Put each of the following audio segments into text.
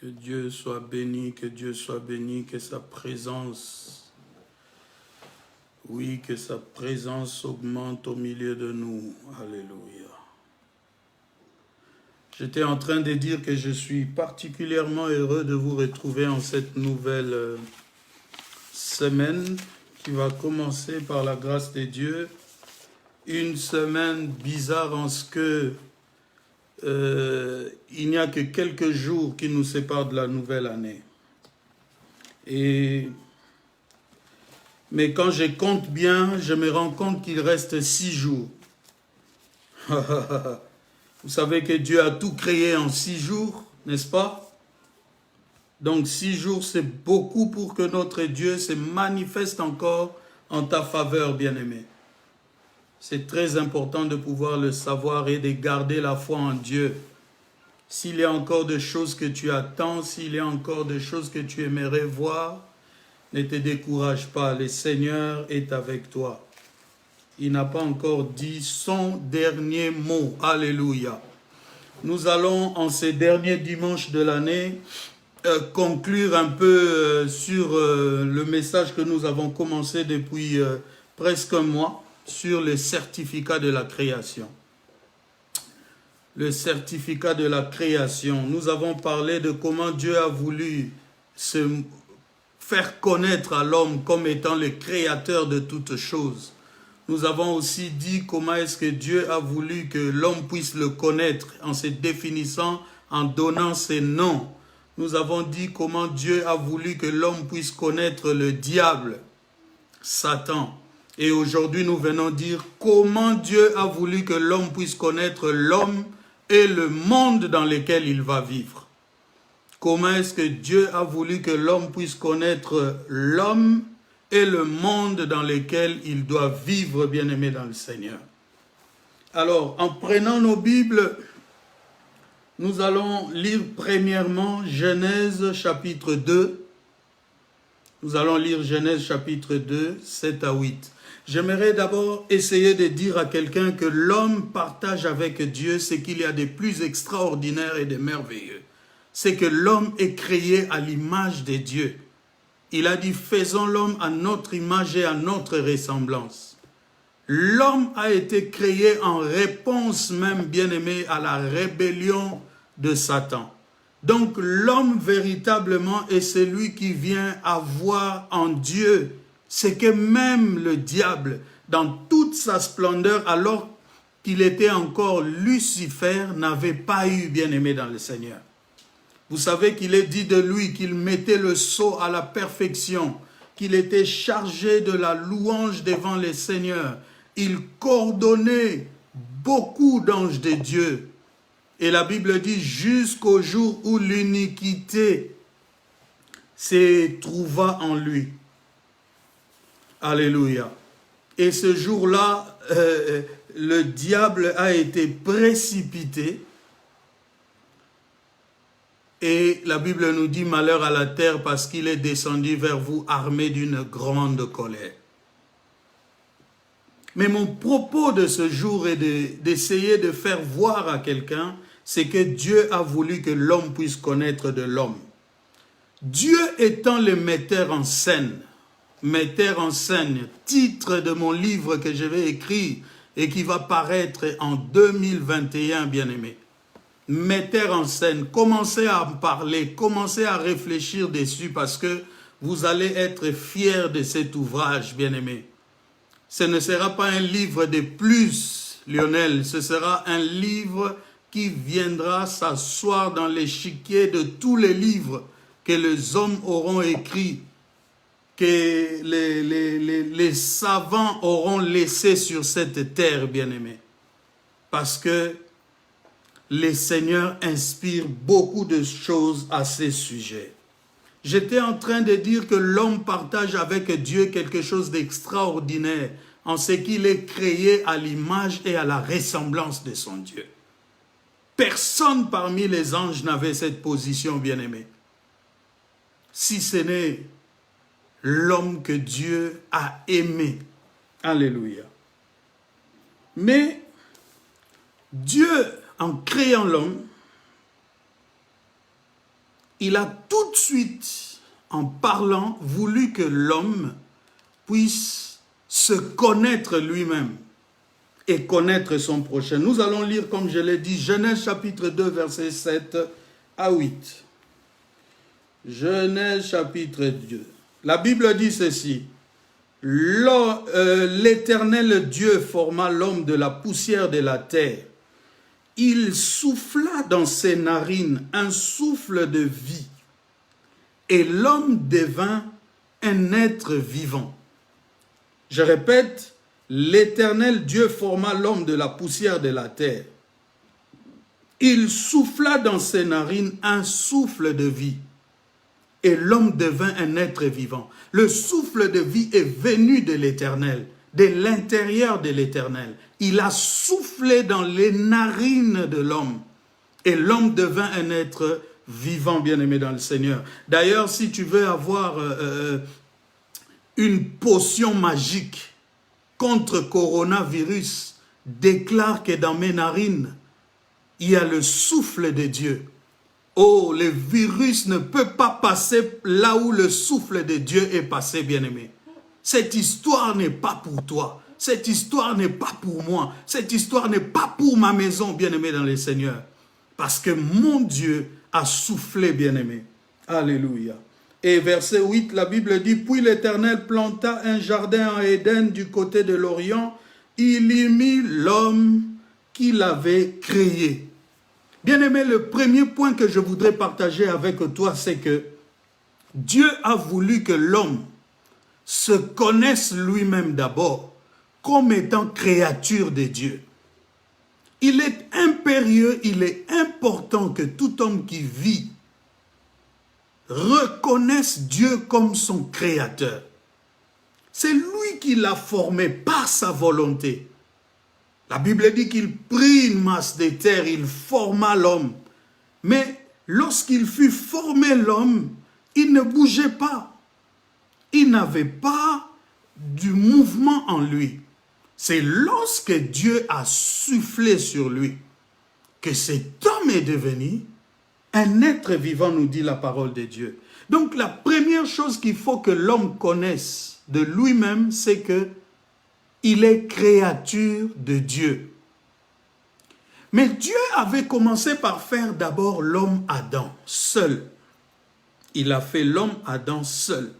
Que Dieu soit béni, que Dieu soit béni, que sa présence, oui, que sa présence augmente au milieu de nous. Alléluia. J'étais en train de dire que je suis particulièrement heureux de vous retrouver en cette nouvelle semaine qui va commencer par la grâce de Dieu. Une semaine bizarre en ce que il n'y a que quelques jours qui nous séparent de la nouvelle année. Mais quand je compte bien, je me rends compte qu'il reste 6 jours. Vous savez que Dieu a tout créé en 6 jours, n'est-ce pas? Donc 6 jours, c'est beaucoup pour que notre Dieu se manifeste encore en ta faveur, bien-aimé. C'est très important de pouvoir le savoir et de garder la foi en Dieu. S'il y a encore des choses que tu attends, s'il y a encore des choses que tu aimerais voir, ne te décourage pas, le Seigneur est avec toi. Il n'a pas encore dit son dernier mot. Alléluia. Nous allons, en ces derniers dimanches de l'année, conclure un peu sur le message que nous avons commencé depuis presque un mois, sur le certificat de la création. Le certificat de la création. Nous avons parlé de comment Dieu a voulu se faire connaître à l'homme comme étant le créateur de toutes choses. Nous avons aussi dit comment est-ce que Dieu a voulu que l'homme puisse le connaître en se définissant, en donnant ses noms. Nous avons dit comment Dieu a voulu que l'homme puisse connaître le diable, Satan. Et aujourd'hui, nous venons dire comment Dieu a voulu que l'homme puisse connaître l'homme et le monde dans lequel il va vivre. Comment est-ce que Dieu a voulu que l'homme puisse connaître l'homme et le monde dans lequel il doit vivre, bien-aimé dans le Seigneur. Alors, en prenant nos Bibles, nous allons lire premièrement Genèse chapitre 2. Nous allons lire Genèse chapitre 2, 7 à 8. J'aimerais d'abord essayer de dire à quelqu'un que l'homme partage avec Dieu ce qu'il y a de plus extraordinaire et de merveilleux. C'est que l'homme est créé à l'image de Dieu. Il a dit, faisons l'homme à notre image et à notre ressemblance. L'homme a été créé en réponse même, bien-aimé, à la rébellion de Satan. Donc l'homme véritablement est celui qui vient avoir en Dieu ce que même le diable, dans toute sa splendeur, alors qu'il était encore Lucifer, n'avait pas eu, bien-aimé dans le Seigneur. Vous savez qu'il est dit de lui qu'il mettait le sceau à la perfection, qu'il était chargé de la louange devant les seigneurs. Il coordonnait beaucoup d'anges de Dieu. Et la Bible dit jusqu'au jour où l'iniquité se trouva en lui. Alléluia. Et ce jour-là, le diable a été précipité. Et la Bible nous dit malheur à la terre parce qu'il est descendu vers vous armé d'une grande colère. Mais mon propos de ce jour est d'essayer de faire voir à quelqu'un c'est que Dieu a voulu que l'homme puisse connaître de l'homme. Dieu étant le metteur en scène, titre de mon livre que je vais écrire et qui va paraître en 2021, bien-aimé. Metteur en scène, commencez à en parler, commencez à réfléchir dessus parce que vous allez être fiers de cet ouvrage, bien-aimé. Ce ne sera pas un livre de plus, Lionel, ce sera un livre qui viendra s'asseoir dans l'échiquier de tous les livres que les hommes auront écrits, que les savants auront laissés sur cette terre, bien-aimé. Parce que le Seigneur inspire beaucoup de choses à ces sujets. J'étais en train de dire que l'homme partage avec Dieu quelque chose d'extraordinaire en ce qu'il est créé à l'image et à la ressemblance de son Dieu. Personne parmi les anges n'avait cette position, bien-aimé. Si ce n'est l'homme que Dieu a aimé. Alléluia. Mais Dieu, en créant l'homme, il a tout de suite, en parlant, voulu que l'homme puisse se connaître lui-même et connaître son prochain. Nous allons lire, comme je l'ai dit, Genèse chapitre 2, versets 7 à 8. Genèse chapitre 2. La Bible dit ceci. L'Éternel Dieu forma l'homme de la poussière de la terre. Il souffla dans ses narines un souffle de vie, et l'homme devint un être vivant. Je répète, l'Éternel Dieu forma l'homme de la poussière de la terre. Il souffla dans ses narines un souffle de vie, et l'homme devint un être vivant. Le souffle de vie est venu de l'Éternel, de l'intérieur de l'Éternel. Il a soufflé dans les narines de l'homme, et l'homme devint un être vivant, bien-aimé dans le Seigneur. D'ailleurs, si tu veux avoir une potion magique contre coronavirus, déclare que dans mes narines, il y a le souffle de Dieu. Oh, le virus ne peut pas passer là où le souffle de Dieu est passé, bien-aimé. Cette histoire n'est pas pour toi. Cette histoire n'est pas pour moi. Cette histoire n'est pas pour ma maison, bien-aimé dans le Seigneur. Parce que mon Dieu a soufflé, bien-aimé. Alléluia. Et verset 8, la Bible dit, « Puis l'Éternel planta un jardin en Éden du côté de l'Orient. Il y mit l'homme qu'il avait créé. » Bien-aimé, le premier point que je voudrais partager avec toi, c'est que Dieu a voulu que l'homme se connaisse lui-même d'abord comme étant créature de Dieu. Il est impérieux, il est important que tout homme qui vit reconnaisse Dieu comme son créateur. C'est lui qui l'a formé par sa volonté. La Bible dit qu'il prit une masse de terre, il forma l'homme. Mais lorsqu'il fut formé l'homme, il ne bougeait pas. Il n'avait pas du mouvement en lui. C'est lorsque Dieu a soufflé sur lui que cet homme est devenu un être vivant, nous dit la parole de Dieu. Donc la première chose qu'il faut que l'homme connaisse de lui-même, c'est que il est créature de Dieu. Mais Dieu avait commencé par faire d'abord l'homme Adam, seul. Il a fait l'homme Adam seul.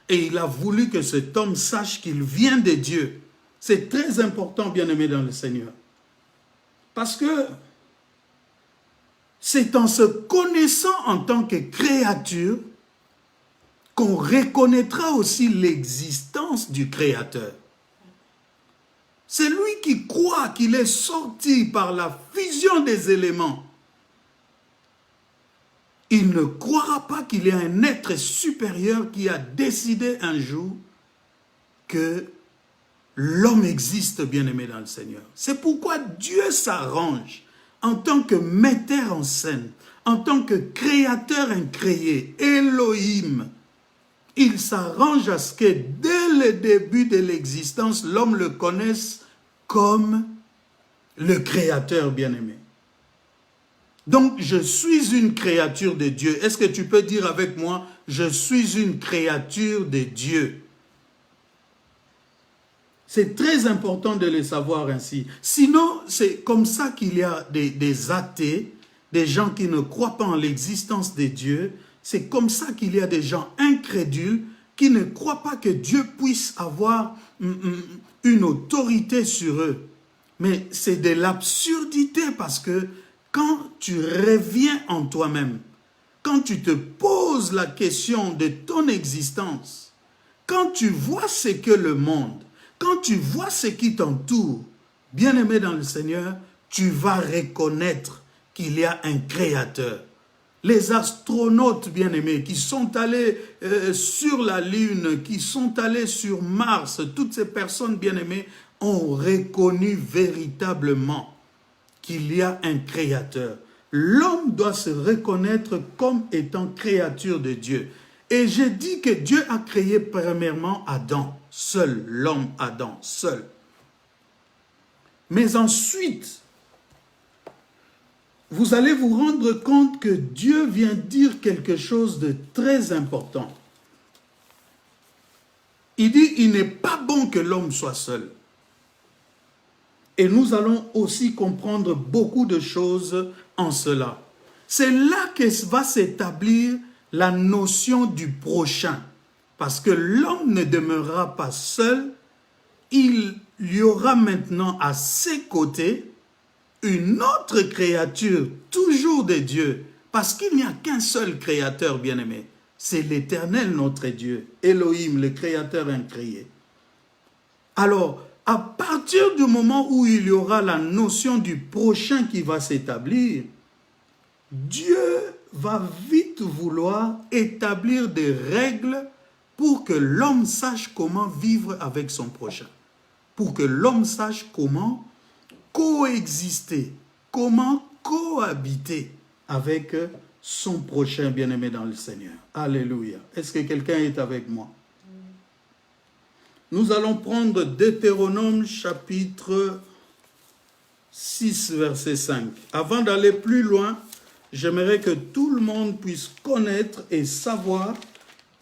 Et il a voulu que cet homme sache qu'il vient de Dieu. C'est très important, bien-aimé dans le Seigneur. Parce que c'est en se connaissant en tant que créature qu'on reconnaîtra aussi l'existence du Créateur. C'est lui qui croit qu'il est sorti par la fusion des éléments. Il ne croira pas qu'il y a un être supérieur qui a décidé un jour que l'homme existe, bien-aimé dans le Seigneur. C'est pourquoi Dieu s'arrange en tant que metteur en scène, en tant que créateur incréé, Elohim. Il s'arrange à ce que dès le début de l'existence, l'homme le connaisse comme le créateur bien-aimé. Donc, je suis une créature de Dieu. Est-ce que tu peux dire avec moi, je suis une créature de Dieu? C'est très important de le savoir ainsi. Sinon, c'est comme ça qu'il y a des athées, des gens qui ne croient pas en l'existence de Dieu. C'est comme ça qu'il y a des gens incrédules qui ne croient pas que Dieu puisse avoir une autorité sur eux. Mais c'est de l'absurdité parce que quand tu reviens en toi-même, quand tu te poses la question de ton existence, quand tu vois ce que le monde, quand tu vois ce qui t'entoure, bien-aimé dans le Seigneur, tu vas reconnaître qu'il y a un créateur. Les astronautes bien-aimés qui sont allés sur la Lune, qui sont allés sur Mars, toutes ces personnes bien-aimées ont reconnu véritablement qu'il y a un créateur. L'homme doit se reconnaître comme étant créature de Dieu. Et j'ai dit que Dieu a créé premièrement Adam, seul, l'homme Adam, seul. Mais ensuite, vous allez vous rendre compte que Dieu vient dire quelque chose de très important. Il dit, il n'est pas bon que l'homme soit seul. Et nous allons aussi comprendre beaucoup de choses en cela. C'est là que va s'établir la notion du prochain. Parce que l'homme ne demeurera pas seul, il y aura maintenant à ses côtés une autre créature, toujours de Dieu, parce qu'il n'y a qu'un seul créateur, bien-aimé. C'est l'Éternel, notre Dieu, Elohim, le créateur incréé. Alors, à partir du moment où il y aura la notion du prochain qui va s'établir, Dieu va vite vouloir établir des règles pour que l'homme sache comment vivre avec son prochain, pour que l'homme sache comment coexister, comment cohabiter avec son prochain bien-aimé dans le Seigneur. Alléluia. Est-ce que quelqu'un est avec moi? Nous allons prendre Deutéronome chapitre 6, verset 5. Avant d'aller plus loin, j'aimerais que tout le monde puisse connaître et savoir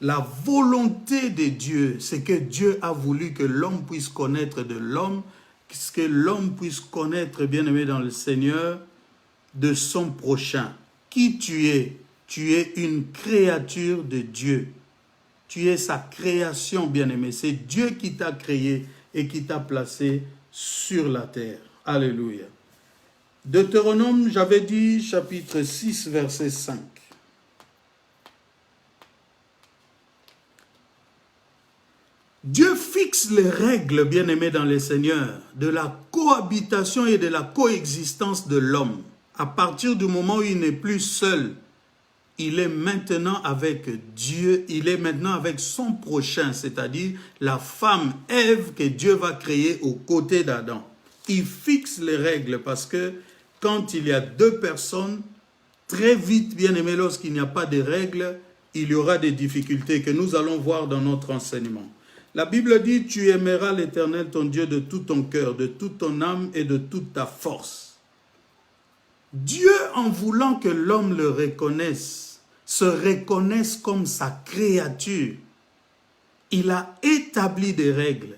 la volonté de Dieu. C'est que Dieu a voulu que l'homme puisse connaître de l'homme, que l'homme puisse connaître, bien-aimé dans le Seigneur, de son prochain. Qui tu es? Tu es une créature de Dieu. Tu es sa création, bien-aimé. C'est Dieu qui t'a créé et qui t'a placé sur la terre. Alléluia. Deutéronome, j'avais dit, chapitre 6, verset 5. Dieu fixe les règles, bien-aimés dans le Seigneur, de la cohabitation et de la coexistence de l'homme. À partir du moment où il n'est plus seul, il est maintenant avec Dieu, il est maintenant avec son prochain, c'est-à-dire la femme Ève que Dieu va créer aux côtés d'Adam. Il fixe les règles parce que quand il y a deux personnes, très vite, bien-aimés, lorsqu'il n'y a pas de règles, il y aura des difficultés que nous allons voir dans notre enseignement. La Bible dit, tu aimeras l'Éternel ton Dieu de tout ton cœur, de toute ton âme et de toute ta force. Dieu, en voulant que l'homme le reconnaisse, se reconnaisse comme sa créature, il a établi des règles.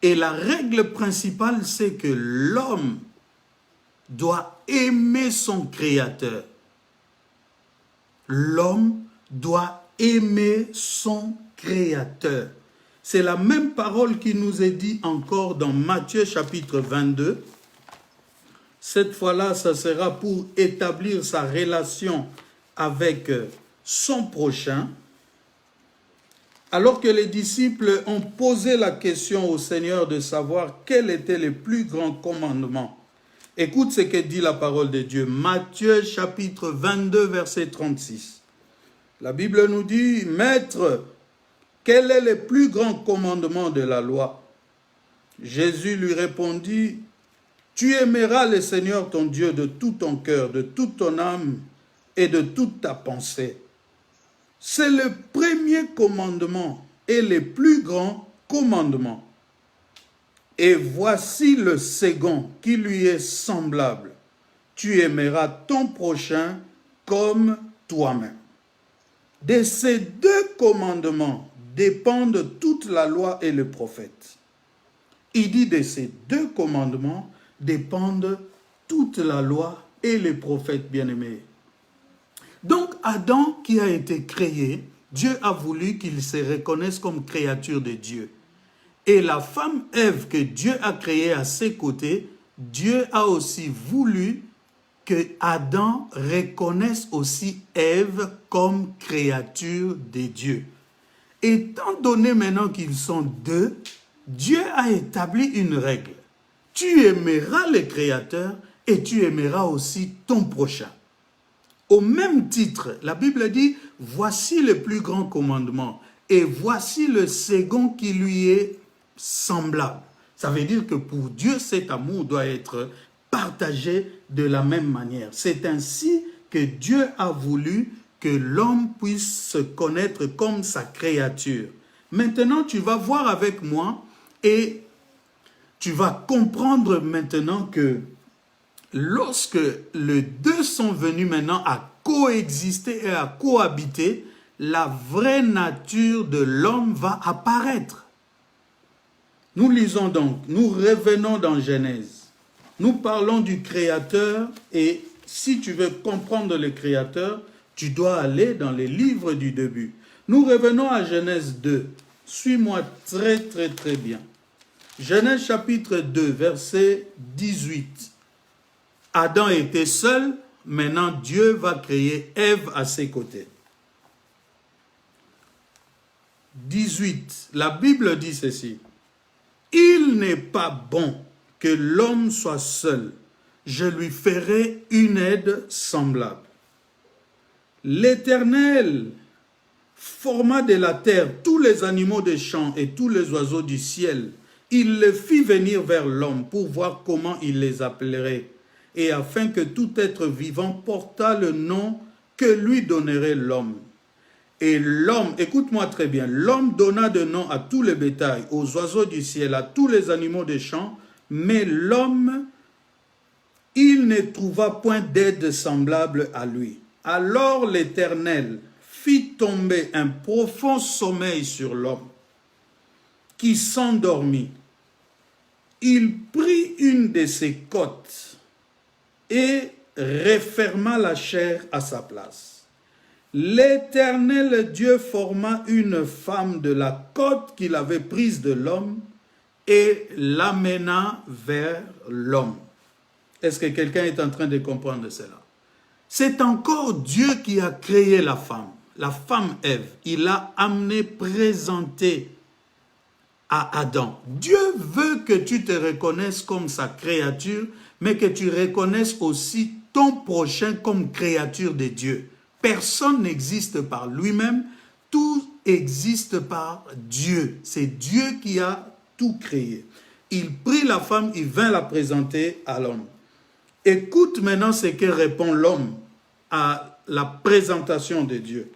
Et la règle principale, c'est que l'homme doit aimer son créateur. L'homme doit aimer son créateur. C'est la même parole qui nous est dit encore dans Matthieu chapitre 22. Cette fois-là, ça sera pour établir sa relation avec son prochain. Alors que les disciples ont posé la question au Seigneur de savoir quel était le plus grand commandement. Écoute ce que dit la parole de Dieu. Matthieu chapitre 22, verset 36. La Bible nous dit, « Maître, quel est le plus grand commandement de la loi ?» Jésus lui répondit, « Tu aimeras le Seigneur ton Dieu de tout ton cœur, de toute ton âme et de toute ta pensée. » C'est le premier commandement et le plus grand commandement. Et voici le second qui lui est semblable. Tu aimeras ton prochain comme toi-même. De ces deux commandements dépendent toute la loi et le prophète. Il dit de ces deux commandements dépendent toute la loi et les prophètes bien-aimés. Donc Adam qui a été créé, Dieu a voulu qu'il se reconnaisse comme créature de Dieu. Et la femme Ève que Dieu a créée à ses côtés, Dieu a aussi voulu que Adam reconnaisse aussi Ève comme créature de Dieu. Étant donné maintenant qu'ils sont deux, Dieu a établi une règle. Tu aimeras le Créateur et tu aimeras aussi ton prochain. Au même titre, la Bible dit, voici le plus grand commandement et voici le second qui lui est semblable. Ça veut dire que pour Dieu, cet amour doit être partagé de la même manière. C'est ainsi que Dieu a voulu que l'homme puisse se connaître comme sa créature. Maintenant, tu vas voir avec moi et tu vas comprendre maintenant que lorsque les deux sont venus maintenant à coexister et à cohabiter, la vraie nature de l'homme va apparaître. Nous lisons donc, nous revenons dans Genèse. Nous parlons du Créateur et si tu veux comprendre le Créateur, tu dois aller dans les livres du début. Nous revenons à Genèse 2. Suis-moi très bien. Genèse chapitre 2, verset 18. Adam était seul, maintenant Dieu va créer Ève à ses côtés. 18. La Bible dit ceci. Il n'est pas bon que l'homme soit seul. Je lui ferai une aide semblable. L'Éternel forma de la terre tous les animaux des champs et tous les oiseaux du ciel. Il les fit venir vers l'homme pour voir comment il les appellerait, et afin que tout être vivant portât le nom que lui donnerait l'homme. Et l'homme, écoute-moi très bien, l'homme donna de nom à tous les bétails, aux oiseaux du ciel, à tous les animaux des champs, mais l'homme, il ne trouva point d'aide semblable à lui. Alors l'Éternel fit tomber un profond sommeil sur l'homme, qui s'endormit. Il prit une de ses côtes et referma la chair à sa place. L'Éternel Dieu forma une femme de la côte qu'il avait prise de l'homme et l'amena vers l'homme. Est-ce que quelqu'un est en train de comprendre cela? C'est encore Dieu qui a créé la femme Ève. Il l'a amenée, présentée à Adam. Dieu veut que tu te reconnaisses comme sa créature, mais que tu reconnaisses aussi ton prochain comme créature de Dieu. Personne n'existe par lui-même, tout existe par Dieu. C'est Dieu qui a tout créé. Il prit la femme, il vint la présenter à l'homme. Écoute maintenant ce que répond l'homme à la présentation de Dieu.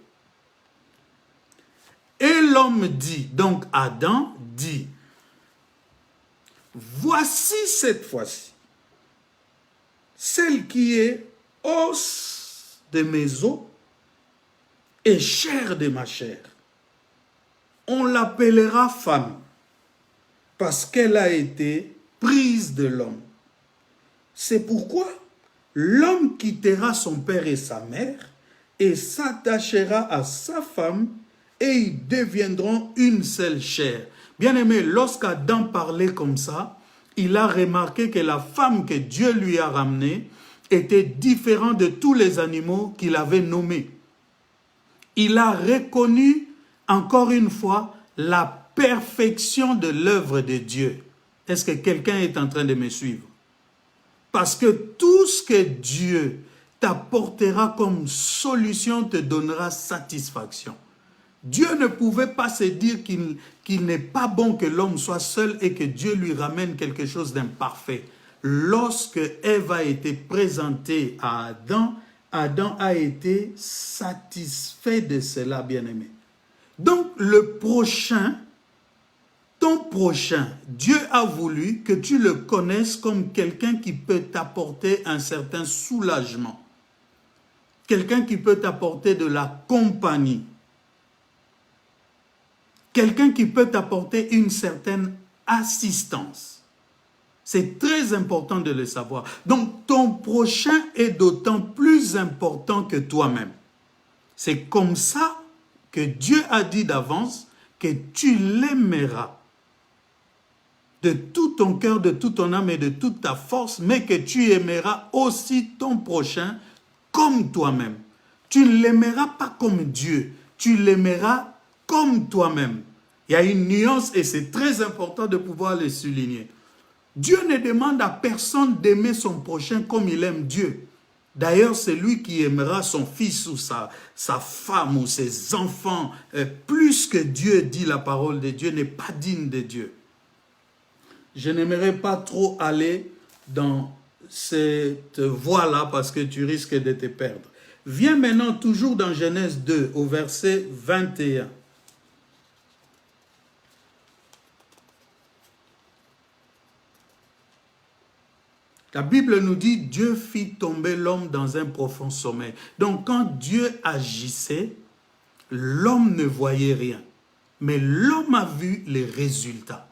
Et l'homme dit, donc Adam dit, voici cette fois-ci, celle qui est os de mes os et chair de ma chair. On l'appellera femme, parce qu'elle a été prise de l'homme. C'est pourquoi l'homme quittera son père et sa mère et s'attachera à sa femme et ils deviendront une seule chair. Bien-aimé, lorsqu'Adam parlait comme ça, il a remarqué que la femme que Dieu lui a ramenée était différente de tous les animaux qu'il avait nommés. Il a reconnu encore une fois la perfection de l'œuvre de Dieu. Est-ce que quelqu'un est en train de me suivre? Parce que tout ce que Dieu t'apportera comme solution te donnera satisfaction. Dieu ne pouvait pas se dire qu'il n'est pas bon que l'homme soit seul et que Dieu lui ramène quelque chose d'imparfait. Lorsque Ève a été présentée à Adam, Adam a été satisfait de cela, bien-aimé. Donc le prochain, ton prochain, Dieu a voulu que tu le connaisses comme quelqu'un qui peut t'apporter un certain soulagement. Quelqu'un qui peut t'apporter de la compagnie. Quelqu'un qui peut t'apporter une certaine assistance. C'est très important de le savoir. Donc, ton prochain est d'autant plus important que toi-même. C'est comme ça que Dieu a dit d'avance que tu l'aimeras de tout ton cœur, de toute ton âme et de toute ta force, mais que tu aimeras aussi ton prochain comme toi-même. Tu ne l'aimeras pas comme Dieu, tu l'aimeras comme toi-même. Il y a une nuance et c'est très important de pouvoir le souligner. Dieu ne demande à personne d'aimer son prochain comme il aime Dieu. D'ailleurs, c'est lui qui aimera son fils ou sa femme ou ses enfants plus que Dieu, dit la parole de Dieu, n'est pas digne de Dieu. Je n'aimerais pas trop aller dans cette voie-là parce que tu risques de te perdre. Viens maintenant toujours dans Genèse 2 au verset 21. La Bible nous dit, Dieu fit tomber l'homme dans un profond sommeil. Donc quand Dieu agissait, l'homme ne voyait rien. Mais l'homme a vu les résultats.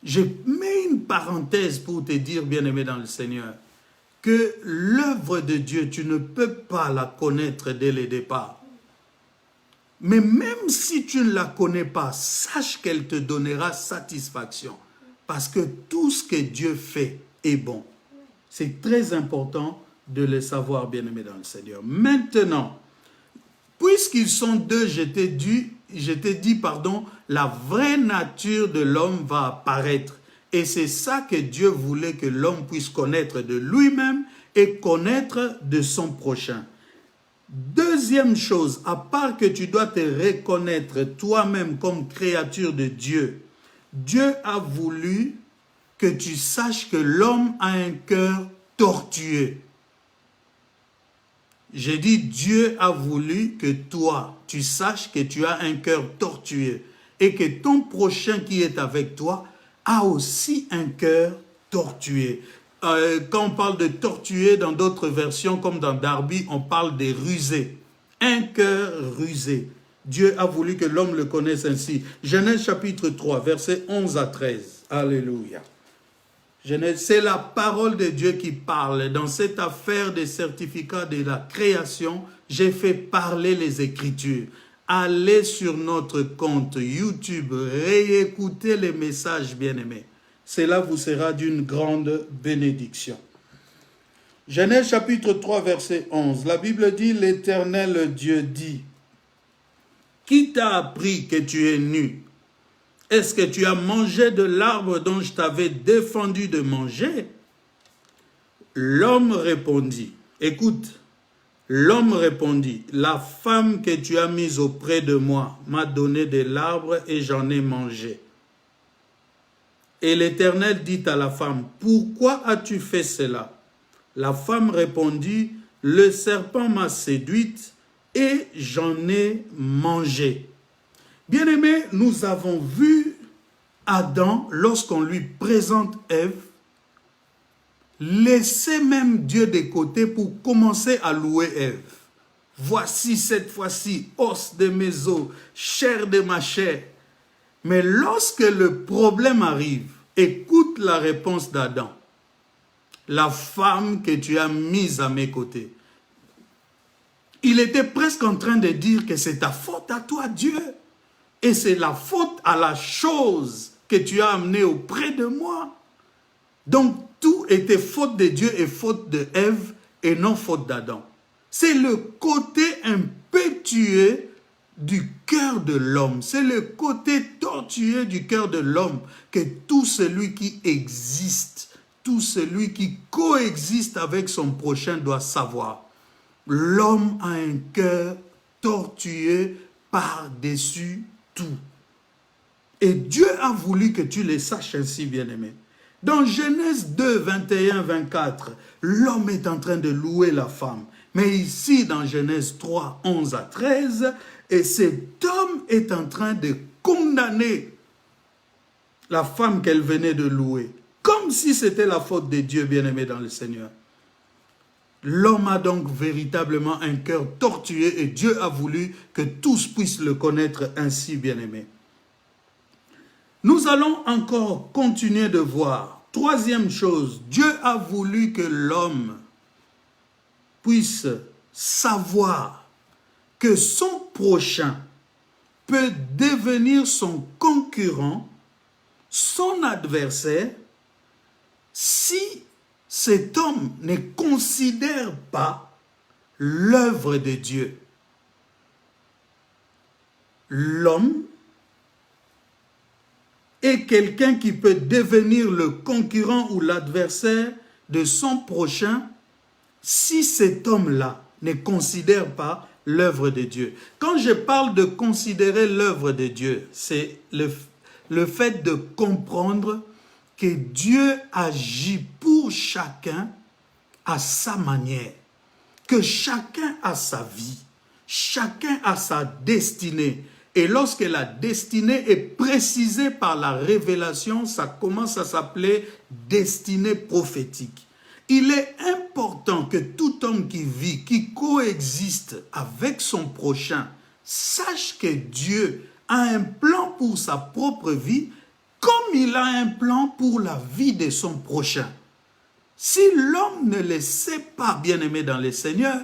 Je mets une parenthèse pour te dire, bien-aimé dans le Seigneur, que l'œuvre de Dieu, tu ne peux pas la connaître dès le départ. Mais même si tu ne la connais pas, sache qu'elle te donnera satisfaction. Parce que tout ce que Dieu fait est bon. C'est très important de le savoir, bien-aimé dans le Seigneur. Maintenant, puisqu'ils sont deux, je t'ai dit, la vraie nature de l'homme va apparaître. Et c'est ça que Dieu voulait que l'homme puisse connaître de lui-même et connaître de son prochain. Deuxième chose, à part que tu dois te reconnaître toi-même comme créature de Dieu, Dieu a voulu que tu saches que l'homme a un cœur tortueux. J'ai dit, Dieu a voulu que toi, tu saches que tu as un cœur tortueux et que ton prochain qui est avec toi a aussi un cœur tortueux. Quand on parle de tortueux, dans d'autres versions, comme dans Darby, on parle des rusés. Un cœur rusé. Dieu a voulu que l'homme le connaisse ainsi. Genèse chapitre 3, versets 11 à 13. Alléluia. C'est la parole de Dieu qui parle. Dans cette affaire des certificats de la création, j'ai fait parler les Écritures. Allez sur notre compte YouTube, réécoutez les messages bien-aimés. Cela vous sera d'une grande bénédiction. Genèse chapitre 3, verset 11. La Bible dit, l'Éternel Dieu dit, « Qui t'a appris que tu es nu? Est-ce que tu as mangé de l'arbre dont je t'avais défendu de manger? » L'homme répondit, écoute, l'homme répondit, « La femme que tu as mise auprès de moi m'a donné de l'arbre et j'en ai mangé. » Et l'Éternel dit à la femme, « Pourquoi as-tu fait cela? » La femme répondit, « Le serpent m'a séduite et j'en ai mangé. » Bien-aimés, nous avons vu Adam, lorsqu'on lui présente Ève, laisser même Dieu de côté pour commencer à louer Ève. « Voici cette fois-ci, os de mes os, chair de ma chair. » Mais lorsque le problème arrive, écoute la réponse d'Adam. « La femme que tu as mise à mes côtés. » Il était presque en train de dire que c'est ta faute à toi, Dieu. Et c'est la faute à la chose que tu as amenée auprès de moi. Donc, tout était faute de Dieu et faute de Ève et non faute d'Adam. C'est le côté impétueux du cœur de l'homme. C'est le côté tortueux du cœur de l'homme que tout celui qui existe, tout celui qui coexiste avec son prochain doit savoir. L'homme a un cœur tortueux par-dessus tout. Et Dieu a voulu que tu le saches ainsi, bien-aimé. Dans Genèse 2, 21, 24, l'homme est en train de louer la femme. Mais ici, dans Genèse 3, 11 à 13, et cet homme est en train de condamner la femme qu'elle venait de louer. Comme si c'était la faute de Dieu, bien-aimé dans le Seigneur. L'homme a donc véritablement un cœur tortueux et Dieu a voulu que tous puissent le connaître ainsi, bien-aimé. Nous allons encore continuer de voir. Troisième chose, Dieu a voulu que l'homme puisse savoir que son prochain peut devenir son concurrent, son adversaire, si cet homme ne considère pas l'œuvre de Dieu. L'homme est quelqu'un qui peut devenir le concurrent ou l'adversaire de son prochain si cet homme-là ne considère pas l'œuvre de Dieu. Quand je parle de considérer l'œuvre de Dieu, c'est le fait de comprendre que Dieu agit pour chacun à sa manière, que chacun a sa vie, chacun a sa destinée. Et lorsque la destinée est précisée par la révélation, ça commence à s'appeler destinée prophétique. Il est important que tout homme qui vit, qui coexiste avec son prochain, sache que Dieu a un plan pour sa propre vie, comme il a un plan pour la vie de son prochain. Si l'homme ne le sait pas, bien-aimé dans le Seigneur,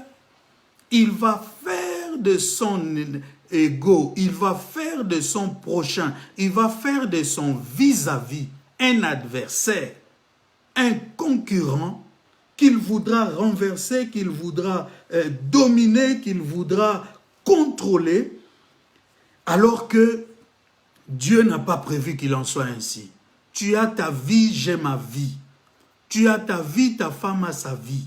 il va faire de son ego, il va faire de son prochain, il va faire de son vis-à-vis un adversaire, un concurrent qu'il voudra renverser, qu'il voudra dominer, qu'il voudra contrôler, alors que Dieu n'a pas prévu qu'il en soit ainsi. Tu as ta vie, j'ai ma vie. Tu as ta vie, ta femme a sa vie.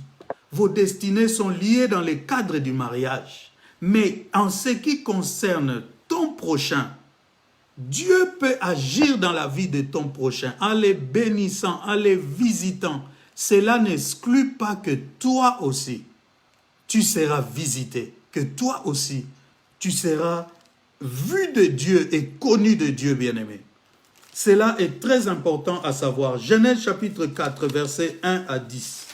Vos destinées sont liées dans le cadre du mariage. Mais en ce qui concerne ton prochain, Dieu peut agir dans la vie de ton prochain en les bénissant, en les visitant. Cela n'exclut pas que toi aussi, tu seras visité, que toi aussi, tu seras vu de Dieu et connu de Dieu, bien-aimé. Cela est très important à savoir. Genèse chapitre 4, versets 1 à 10.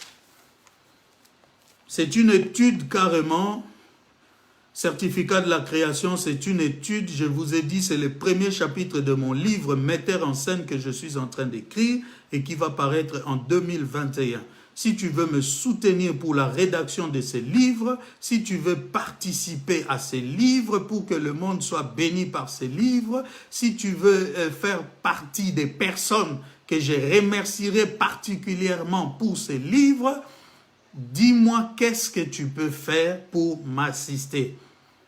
C'est une étude carrément, certificat de la création, c'est une étude, je vous ai dit, c'est le premier chapitre de mon livre Metteur en scène que je suis en train d'écrire et qui va paraître en 2021. Si tu veux me soutenir pour la rédaction de ces livres, si tu veux participer à ces livres pour que le monde soit béni par ces livres, si tu veux faire partie des personnes que je remercierai particulièrement pour ces livres, dis-moi qu'est-ce que tu peux faire pour m'assister.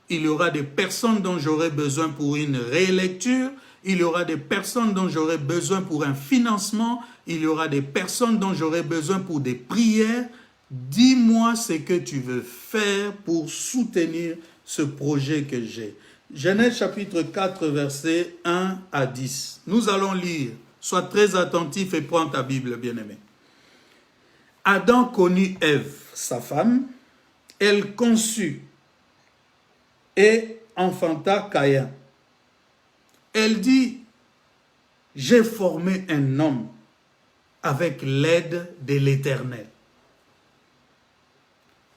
Il y aura des personnes dont j'aurai besoin pour une rélecture, il y aura des personnes dont j'aurai besoin pour un financement, il y aura des personnes dont j'aurai besoin pour des prières. Dis-moi ce que tu veux faire pour soutenir ce projet que j'ai. Genèse chapitre 4, versets 1 à 10. Nous allons lire. Sois très attentif et prends ta Bible, bien-aimé. Adam connut Ève, sa femme. Elle conçut et enfanta Caïn. Elle dit, j'ai formé un homme avec l'aide de l'Éternel.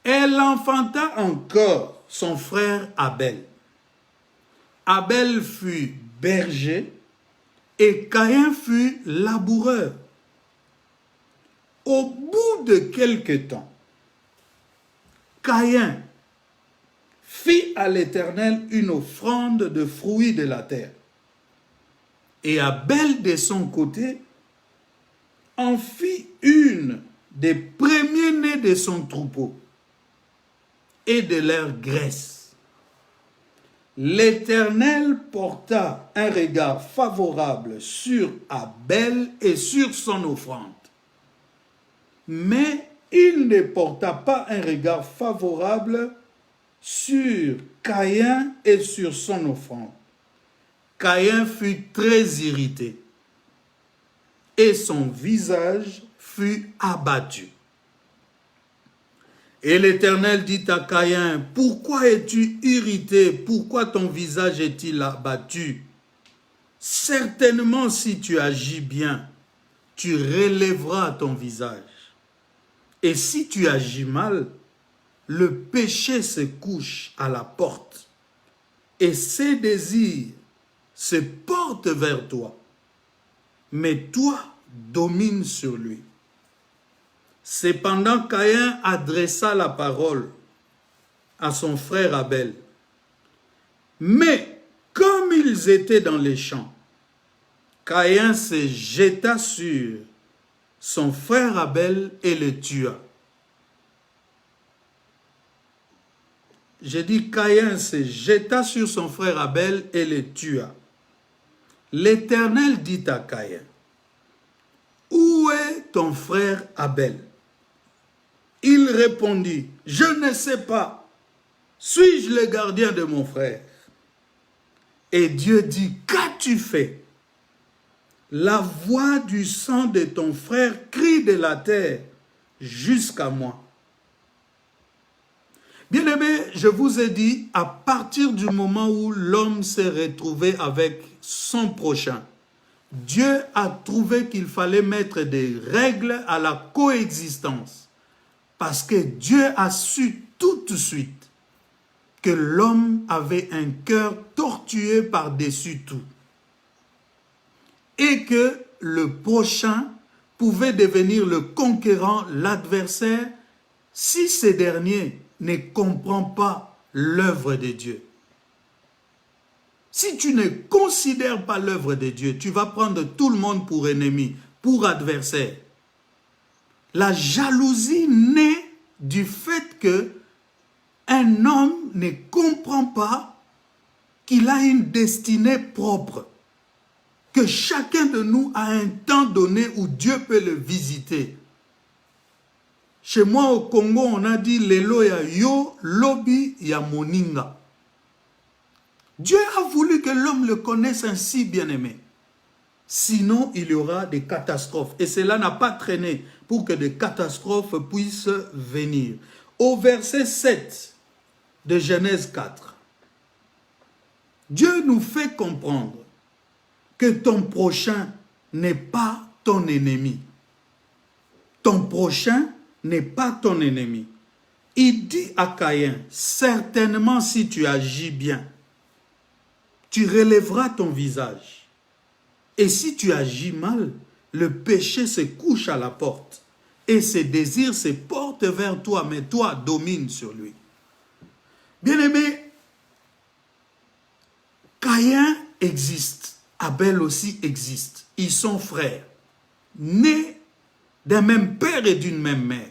Elle enfanta encore son frère Abel. Abel fut berger et Caïn fut laboureur. Au bout de quelque temps, Caïn fit à l'Éternel une offrande de fruits de la terre. Et Abel, de son côté, en fit une des premiers-nés de son troupeau et de leur graisse. L'Éternel porta un regard favorable sur Abel et sur son offrande. Mais il ne porta pas un regard favorable sur Caïn et sur son offrande. Caïn fut très irrité et son visage fut abattu. Et l'Éternel dit à Caïn, « Pourquoi es-tu irrité? Pourquoi ton visage est-il abattu? Certainement, si tu agis bien, tu relèveras ton visage. Et si tu agis mal, le péché se couche à la porte et ses désirs se portent vers toi. Mais toi, domine sur lui. » Cependant, Caïn adressa la parole à son frère Abel. Mais comme ils étaient dans les champs, Caïn se jeta sur son frère Abel et le tua. J'ai dit, Caïn se jeta sur son frère Abel et le tua. L'Éternel dit à Caïn, « Où est ton frère Abel? » Il répondit, « Je ne sais pas. Suis-je le gardien de mon frère? » Et Dieu dit, « Qu'as-tu fait? La voix du sang de ton frère crie de la terre jusqu'à moi. » Bien-aimé, je vous ai dit, à partir du moment où l'homme s'est retrouvé avec son prochain, Dieu a trouvé qu'il fallait mettre des règles à la coexistence. Parce que Dieu a su tout de suite que l'homme avait un cœur tortueux par-dessus tout. Et que le prochain pouvait devenir le conquérant, l'adversaire, si ce dernier ne comprend pas l'œuvre de Dieu. Si tu ne considères pas l'œuvre de Dieu, tu vas prendre tout le monde pour ennemi, pour adversaire. La jalousie naît du fait que un homme ne comprend pas qu'il a une destinée propre, que chacun de nous a un temps donné où Dieu peut le visiter. Chez moi au Congo, on a dit lelo ya yo, lobi ya moninga. Dieu a voulu que l'homme le connaisse ainsi, bien-aimé. Sinon, il y aura des catastrophes. Et cela n'a pas traîné pour que des catastrophes puissent venir. Au verset 7 de Genèse 4, Dieu nous fait comprendre que ton prochain n'est pas ton ennemi. Ton prochain n'est pas ton ennemi. Il dit à Caïn, certainement si tu agis bien, tu relèveras ton visage. Et si tu agis mal, le péché se couche à la porte et ses désirs se portent vers toi, mais toi domine sur lui. Bien-aimé, Caïn existe, Abel aussi existe. Ils sont frères, nés d'un même père et d'une même mère.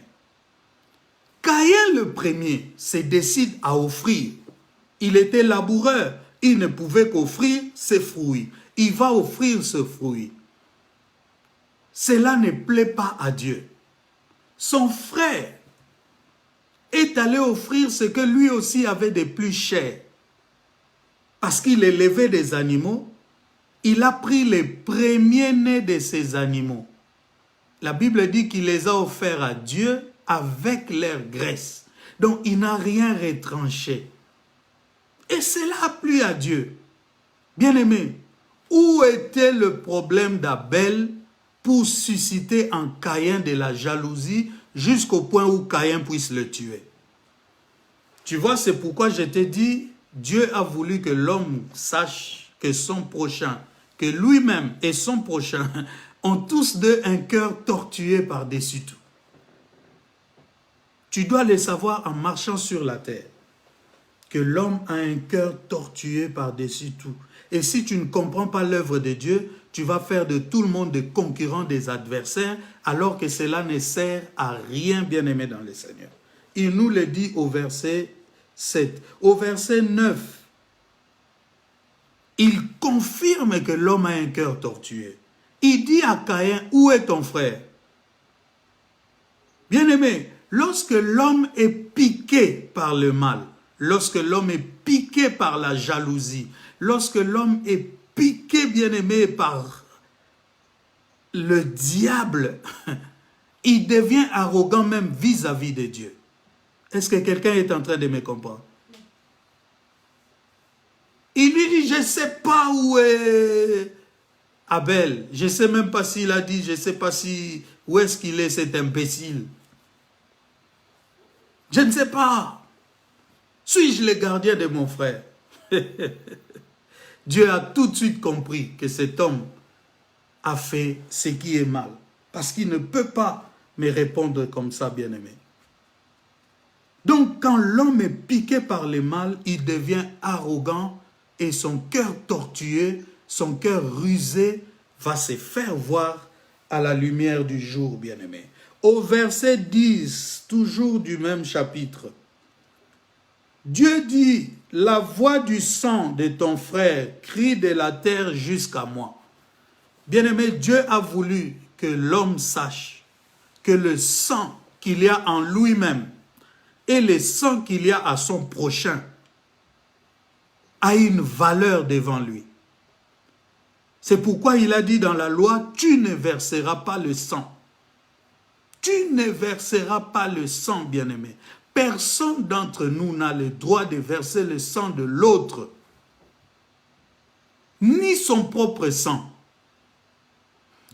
Caïn le premier se décide à offrir. Il était laboureur, il ne pouvait qu'offrir ses fruits. Il va offrir ce fruit. Cela ne plaît pas à Dieu. Son frère est allé offrir ce que lui aussi avait de plus cher. Parce qu'il élevait des animaux, il a pris les premiers-nés de ces animaux. La Bible dit qu'il les a offerts à Dieu avec leur graisse. Donc il n'a rien retranché. Et cela a plu à Dieu. Bien-aimé, où était le problème d'Abel pour susciter en Caïn de la jalousie jusqu'au point où Caïn puisse le tuer? Tu vois, c'est pourquoi je t'ai dit, Dieu a voulu que l'homme sache que son prochain, que lui-même et son prochain ont tous deux un cœur tortué par-dessus tout. Tu dois le savoir en marchant sur la terre, que l'homme a un cœur tortué par-dessus tout. Et si tu ne comprends pas l'œuvre de Dieu, tu vas faire de tout le monde des concurrents, des adversaires, alors que cela ne sert à rien, bien-aimé dans le Seigneur. Il nous le dit au verset 7. Au verset 9, il confirme que l'homme a un cœur tortueux. Il dit à Caïn, où est ton frère? Bien-aimé, lorsque l'homme est piqué par le mal, lorsque l'homme est piqué par la jalousie, lorsque l'homme est piqué, bien-aimé, par le diable, il devient arrogant même vis-à-vis de Dieu. Est-ce que quelqu'un est en train de me comprendre? Il lui dit, je ne sais pas où est Abel. Je ne sais même pas s'il a dit, je ne sais pas si, où est-ce qu'il est cet imbécile. Je ne sais pas. Suis-je le gardien de mon frère? Dieu a tout de suite compris que cet homme a fait ce qui est mal. Parce qu'il ne peut pas me répondre comme ça, bien-aimé. Donc, quand l'homme est piqué par le mal, il devient arrogant et son cœur tortueux, son cœur rusé va se faire voir à la lumière du jour, bien-aimé. Au verset 10, toujours du même chapitre, Dieu dit, la voix du sang de ton frère crie de la terre jusqu'à moi. Bien-aimé, Dieu a voulu que l'homme sache que le sang qu'il y a en lui-même et le sang qu'il y a à son prochain a une valeur devant lui. C'est pourquoi il a dit dans la loi, tu ne verseras pas le sang. Tu ne verseras pas le sang, bien-aimé. Personne d'entre nous n'a le droit de verser le sang de l'autre, ni son propre sang.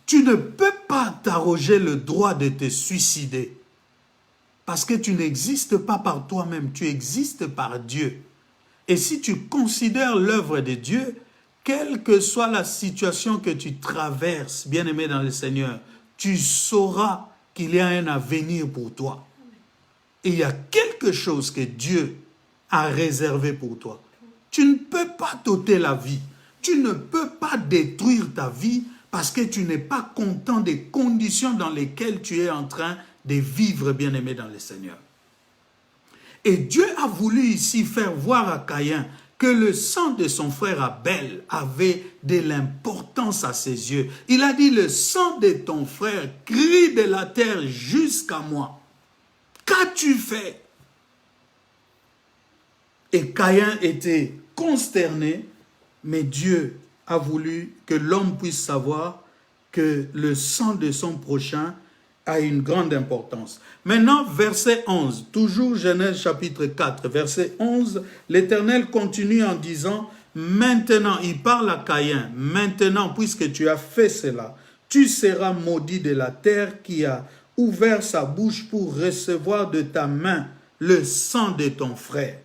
Tu ne peux pas t'arroger le droit de te suicider. Parce que tu n'existes pas par toi-même, tu existes par Dieu. Et si tu considères l'œuvre de Dieu, quelle que soit la situation que tu traverses, bien-aimé dans le Seigneur, tu sauras qu'il y a un avenir pour toi. Et il y a quelque chose que Dieu a réservé pour toi. Tu ne peux pas t'ôter la vie. Tu ne peux pas détruire ta vie parce que tu n'es pas content des conditions dans lesquelles tu es en train de vivre, bien-aimé dans le Seigneur. Et Dieu a voulu ici faire voir à Caïn que le sang de son frère Abel avait de l'importance à ses yeux. Il a dit, le sang de ton frère crie de la terre jusqu'à moi. Qu'as-tu fait? Et Caïn était consterné, mais Dieu a voulu que l'homme puisse savoir que le sang de son prochain a une grande importance. Maintenant, verset 11, toujours Genèse chapitre 4, verset 11, l'Éternel continue en disant, maintenant, il parle à Caïn, maintenant, puisque tu as fait cela, tu seras maudit de la terre qui a ouvert sa bouche pour recevoir de ta main le sang de ton frère.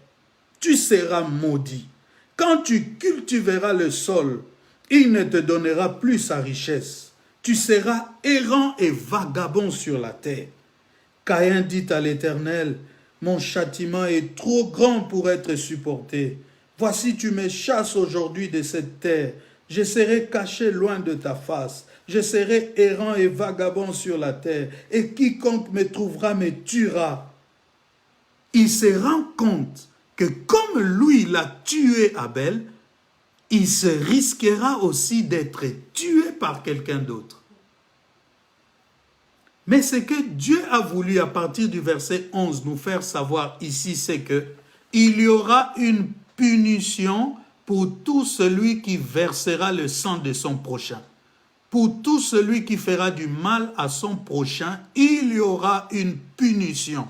Tu seras maudit. Quand tu cultiveras le sol, il ne te donnera plus sa richesse. Tu seras errant et vagabond sur la terre. Caïn dit à l'Éternel, mon châtiment est trop grand pour être supporté. Voici, tu me chasses aujourd'hui de cette terre. Je serai caché loin de ta face. Je serai errant et vagabond sur la terre. Et quiconque me trouvera me tuera. Il se rend compte que comme lui, il a tué Abel, il se risquera aussi d'être tué par quelqu'un d'autre. Mais ce que Dieu a voulu à partir du verset 11 nous faire savoir ici, c'est que il y aura une punition pour tout celui qui versera le sang de son prochain. Pour tout celui qui fera du mal à son prochain, il y aura une punition.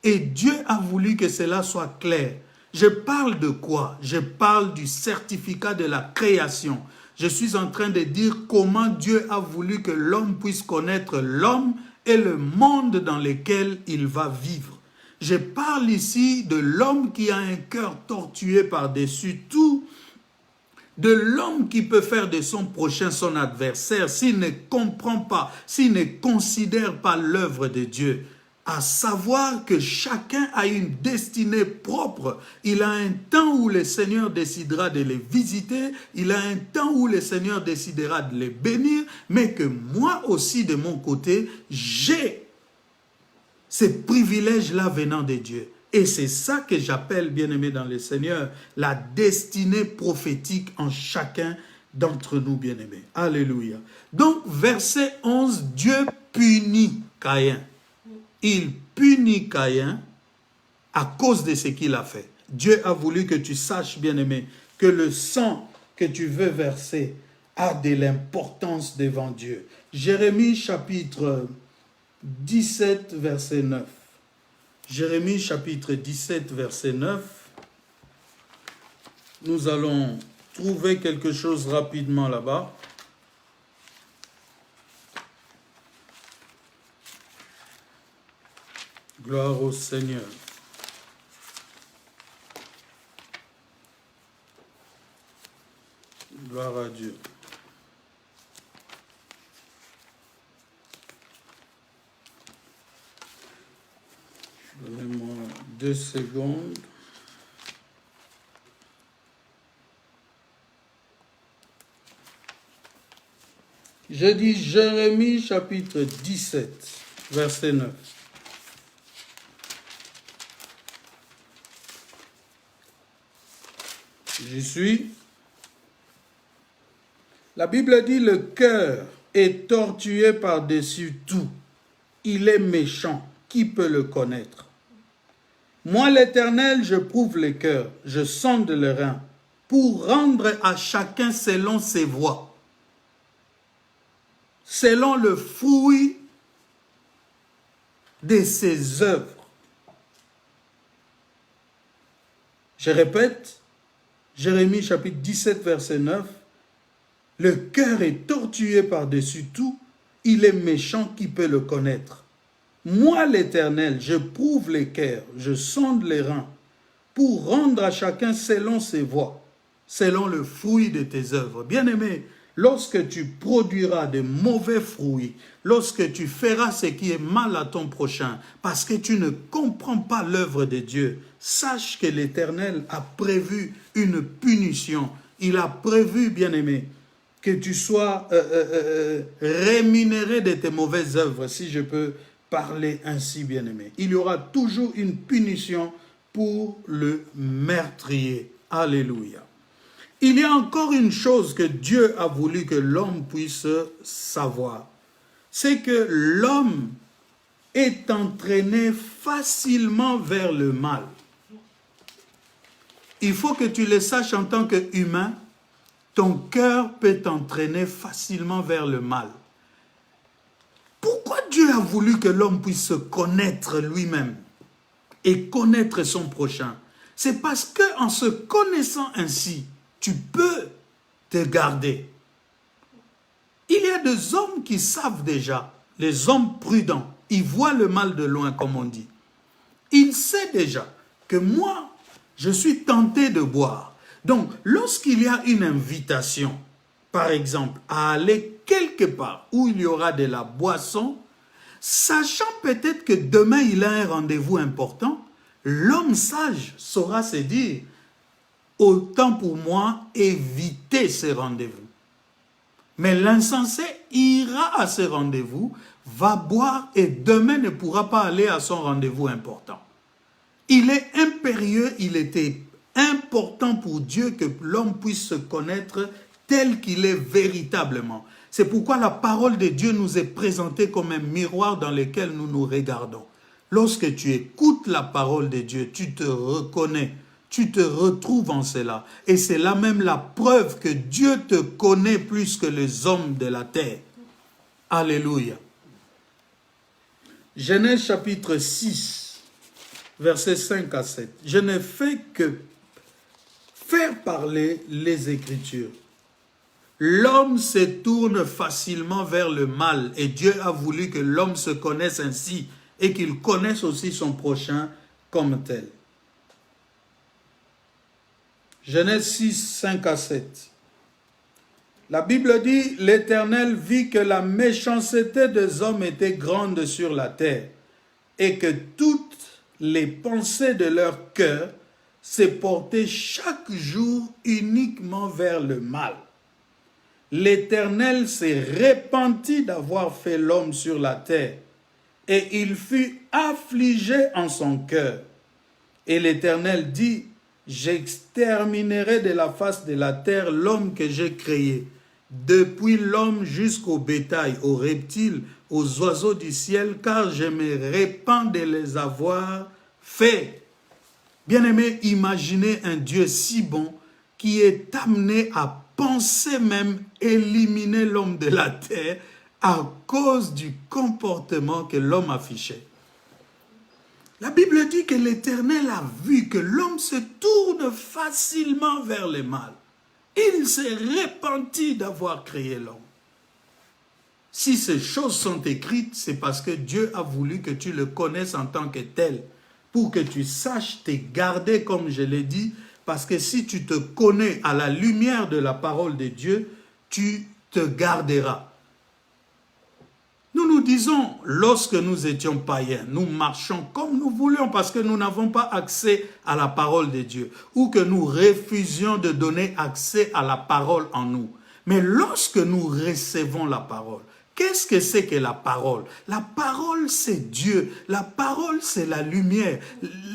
Et Dieu a voulu que cela soit clair. Je parle de quoi? Je parle du certificat de la création. Je suis en train de dire comment Dieu a voulu que l'homme puisse connaître l'homme et le monde dans lequel il va vivre. Je parle ici de l'homme qui a un cœur tortué par-dessus tout, de l'homme qui peut faire de son prochain son adversaire s'il ne comprend pas, s'il ne considère pas l'œuvre de Dieu. À savoir que chacun a une destinée propre. Il a un temps où le Seigneur décidera de les visiter, il a un temps où le Seigneur décidera de les bénir, mais que moi aussi de mon côté, j'ai ces privilèges-là venant de Dieu. Et c'est ça que j'appelle, bien-aimé dans le Seigneur, la destinée prophétique en chacun d'entre nous, bien-aimés. Alléluia. Donc, verset 11, Dieu punit Caïn. Il punit Caïn à cause de ce qu'il a fait. Dieu a voulu que tu saches, bien-aimé, que le sang que tu veux verser a de l'importance devant Dieu. Jérémie chapitre 17, verset 9. Jérémie chapitre 17, verset 9. Nous allons trouver quelque chose rapidement là-bas. Gloire au Seigneur. Gloire à Dieu. Donnez-moi 2 secondes. Je dis Jérémie chapitre 17, verset 9. J'y suis. La Bible dit, le cœur est tortué par-dessus tout. Il est méchant. Qui peut le connaître? Moi, l'Éternel, je prouve les cœurs, je sonde les reins, pour rendre à chacun selon ses voies, selon le fruit de ses œuvres. Je répète, Jérémie chapitre 17, verset 9, le cœur est tortué par-dessus tout, il est méchant, qui peut le connaître? Moi, l'Éternel, je prouve les cœurs, je sonde les reins, pour rendre à chacun selon ses voies, selon le fruit de tes œuvres. Bien-aimé, lorsque tu produiras de mauvais fruits, lorsque tu feras ce qui est mal à ton prochain, parce que tu ne comprends pas l'œuvre de Dieu, sache que l'Éternel a prévu une punition. Il a prévu, bien-aimé, que tu sois rémunéré de tes mauvaises œuvres, si je peux parler ainsi, bien-aimé. Il y aura toujours une punition pour le meurtrier. Alléluia. Il y a encore une chose que Dieu a voulu que l'homme puisse savoir. C'est que l'homme est entraîné facilement vers le mal. Il faut que tu le saches en tant qu'humain, ton cœur peut t'entraîner facilement vers le mal. Pourquoi Dieu a voulu que l'homme puisse se connaître lui-même et connaître son prochain? C'est parce qu'en se connaissant ainsi, tu peux te garder. Il y a des hommes qui savent déjà, les hommes prudents, ils voient le mal de loin, comme on dit. Il sait déjà que moi, je suis tenté de boire. Donc, lorsqu'il y a une invitation, par exemple, à aller quelque part où il y aura de la boisson, sachant peut-être que demain il a un rendez-vous important, l'homme sage saura se dire, autant pour moi éviter ce rendez-vous. Mais l'insensé ira à ce rendez-vous, va boire et demain ne pourra pas aller à son rendez-vous important. Il est impérieux, il était important pour Dieu que l'homme puisse se connaître tel qu'il est véritablement. C'est pourquoi la parole de Dieu nous est présentée comme un miroir dans lequel nous nous regardons. Lorsque tu écoutes la parole de Dieu, tu te reconnais, tu te retrouves en cela. Et c'est là même la preuve que Dieu te connaît plus que les hommes de la terre. Alléluia. Genèse chapitre 6, versets 5 à 7. Je ne fais que faire parler les Écritures. L'homme se tourne facilement vers le mal et Dieu a voulu que l'homme se connaisse ainsi et qu'il connaisse aussi son prochain comme tel. Genèse 6, 5 à 7. La Bible dit, l'Éternel vit que la méchanceté des hommes était grande sur la terre et que toutes les pensées de leur cœur se portaient chaque jour uniquement vers le mal. L'Éternel s'est repenti d'avoir fait l'homme sur la terre, et il fut affligé en son cœur. Et l'Éternel dit, j'exterminerai de la face de la terre l'homme que j'ai créé, depuis l'homme jusqu'au bétail, aux reptiles, aux oiseaux du ciel, car je me répands de les avoir faits. Bien-aimé, imaginez un Dieu si bon qui est amené à penser même éliminer l'homme de la terre à cause du comportement que l'homme affichait. La Bible dit que l'Éternel a vu que l'homme se tourne facilement vers le mal. Il s'est repenti d'avoir créé l'homme. Si ces choses sont écrites, c'est parce que Dieu a voulu que tu le connaisses en tant que tel, pour que tu saches te garder, comme je l'ai dit, parce que si tu te connais à la lumière de la parole de Dieu, tu te garderas. Nous nous disons, lorsque nous étions païens, nous marchons comme nous voulions parce que nous n'avons pas accès à la parole de Dieu ou que nous refusions de donner accès à la parole en nous. Mais lorsque nous recevons la parole, qu'est-ce que c'est que la parole? La parole, c'est Dieu. La parole, c'est la lumière.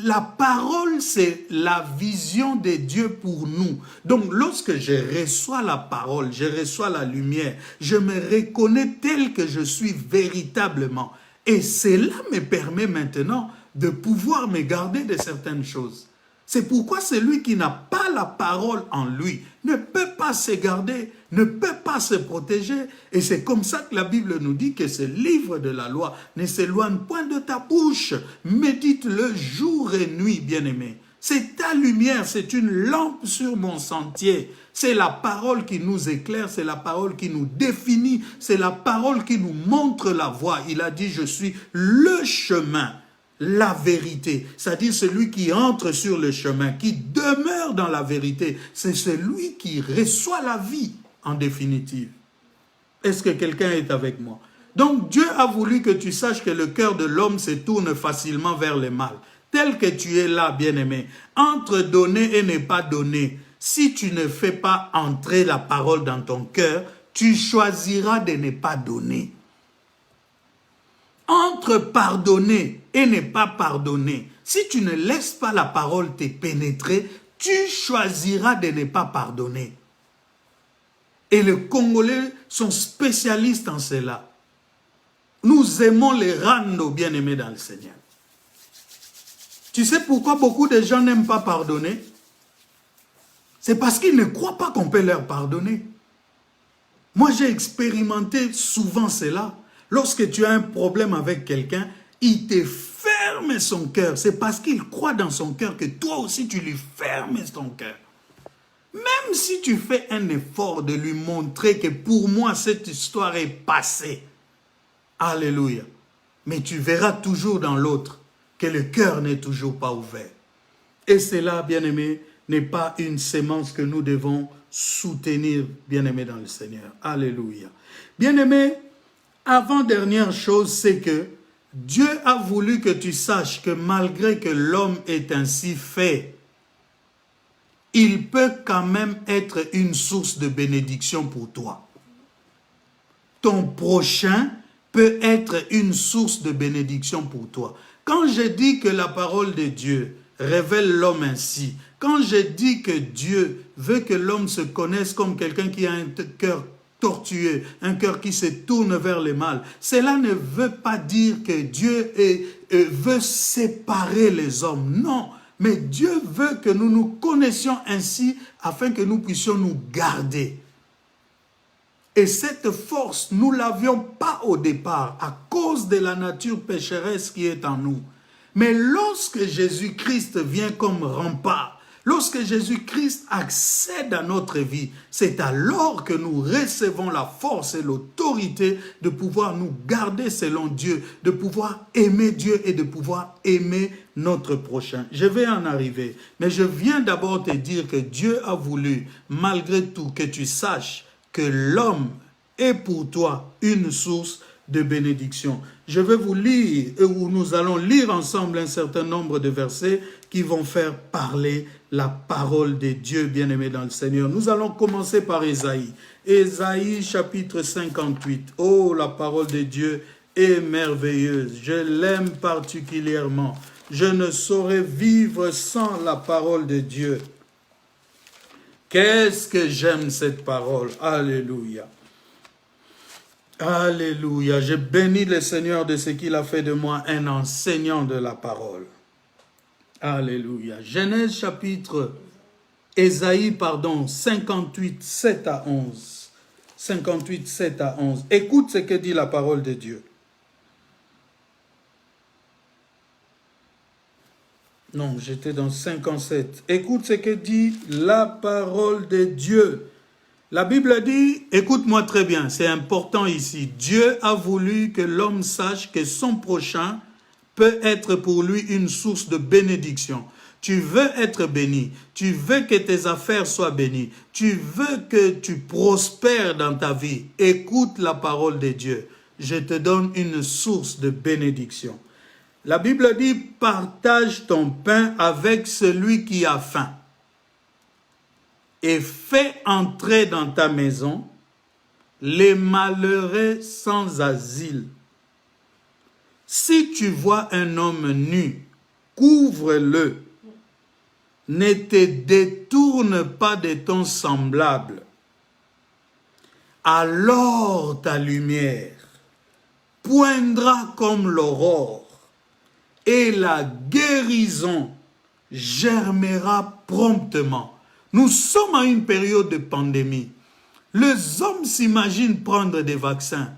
La parole, c'est la vision de Dieu pour nous. Donc, lorsque je reçois la parole, je reçois la lumière, je me reconnais tel que je suis véritablement. Et cela me permet maintenant de pouvoir me garder de certaines choses. C'est pourquoi celui qui n'a pas la parole en lui ne peut pas se garder, ne peut pas se protéger. Et c'est comme ça que la Bible nous dit que ce livre de la loi ne s'éloigne point de ta bouche. Médite-le jour et nuit, bien-aimé. C'est ta lumière, c'est une lampe sur mon sentier. C'est la parole qui nous éclaire, c'est la parole qui nous définit, c'est la parole qui nous montre la voie. Il a dit, je suis le chemin, la vérité. C'est-à-dire celui qui entre sur le chemin, qui demeure dans la vérité. C'est celui qui reçoit la vie, en définitive. Est-ce que quelqu'un est avec moi? Donc Dieu a voulu que tu saches que le cœur de l'homme se tourne facilement vers le mal. Tel que tu es là, bien-aimé, entre donner et ne pas donner, si tu ne fais pas entrer la parole dans ton cœur, tu choisiras de ne pas donner. Entre pardonner et ne pas pardonner, si tu ne laisses pas la parole te pénétrer, tu choisiras de ne pas pardonner. Et les Congolais sont spécialistes en cela. Nous aimons les rando bien-aimés dans le Seigneur. Tu sais pourquoi beaucoup de gens n'aiment pas pardonner? C'est parce qu'ils ne croient pas qu'on peut leur pardonner. Moi, j'ai expérimenté souvent cela. Lorsque tu as un problème avec quelqu'un, il te ferme son cœur. C'est parce qu'il croit dans son cœur que toi aussi tu lui fermes ton cœur. Même si tu fais un effort de lui montrer que pour moi cette histoire est passée. Alléluia. Mais tu verras toujours dans l'autre que le cœur n'est toujours pas ouvert. Et cela, bien-aimé, n'est pas une sémence que nous devons soutenir, bien-aimé dans le Seigneur. Alléluia. Bien-aimé, avant-dernière chose, c'est que Dieu a voulu que tu saches que malgré que l'homme est ainsi fait, il peut quand même être une source de bénédiction pour toi. Ton prochain peut être une source de bénédiction pour toi. Quand je dis que la parole de Dieu révèle l'homme ainsi, quand je dis que Dieu veut que l'homme se connaisse comme quelqu'un qui a un cœur tortueux, un cœur qui se tourne vers le mal, cela ne veut pas dire que Dieu veut séparer les hommes. Non, mais Dieu veut que nous nous connaissions ainsi afin que nous puissions nous garder. Et cette force, nous ne l'avions pas au départ à cause de la nature pécheresse qui est en nous. Mais lorsque Jésus-Christ vient comme rempart, lorsque Jésus-Christ accède à notre vie, c'est alors que nous recevons la force et l'autorité de pouvoir nous garder selon Dieu, de pouvoir aimer Dieu et de pouvoir aimer notre prochain. Je vais en arriver, mais je viens d'abord te dire que Dieu a voulu, malgré tout, que tu saches que l'homme est pour toi une source de bénédiction. Je vais vous lire, ou nous allons lire ensemble un certain nombre de versets qui vont faire parler la parole de Dieu, bien-aimé dans le Seigneur. Nous allons commencer par Ésaïe. Ésaïe chapitre 58. Oh, la parole de Dieu est merveilleuse. Je l'aime particulièrement. Je ne saurais vivre sans la parole de Dieu. Qu'est-ce que j'aime cette parole. Alléluia. Alléluia. Je bénis le Seigneur de ce qu'il a fait de moi un enseignant de la parole. Alléluia. Genèse chapitre, Ésaïe, 58, 7 à 11. 58, 7 à 11. Écoute ce que dit la parole de Dieu. Non, j'étais dans 57. Écoute ce que dit la parole de Dieu. La Bible dit, écoute-moi très bien, c'est important ici. Dieu a voulu que l'homme sache que son prochain peut être pour lui une source de bénédiction. Tu veux être béni, tu veux que tes affaires soient bénies, tu veux que tu prospères dans ta vie. Écoute la parole de Dieu. Je te donne une source de bénédiction. La Bible dit, partage ton pain avec celui qui a faim et fais entrer dans ta maison les malheureux sans asile. Si tu vois un homme nu, couvre-le. Ne te détourne pas de ton semblable. Alors ta lumière poindra comme l'aurore et la guérison germera promptement. Nous sommes à une période de pandémie. Les hommes s'imaginent prendre des vaccins.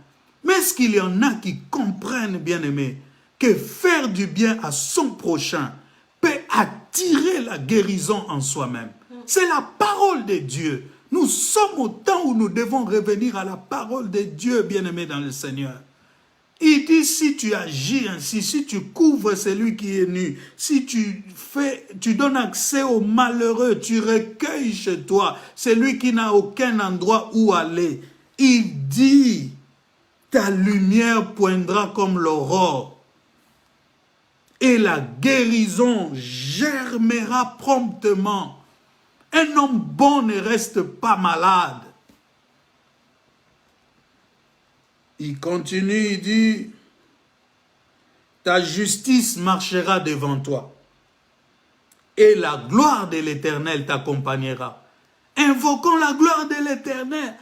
Mais est-ce qu'il y en a qui comprennent, bien-aimés, que faire du bien à son prochain peut attirer attirer la guérison en soi-même. C'est la parole de Dieu. Nous sommes au temps où nous devons revenir à la parole de Dieu, bien-aimés dans le Seigneur. Il dit, si tu agis ainsi, si tu couvres celui qui est nu, si tu donnes accès aux malheureux, tu recueilles chez toi celui qui n'a aucun endroit où aller. Il dit, ta lumière poindra comme l'aurore et la guérison germera promptement. Un homme bon ne reste pas malade. Il continue, il dit, ta justice marchera devant toi et la gloire de l'Éternel t'accompagnera. Invoquons la gloire de l'Éternel.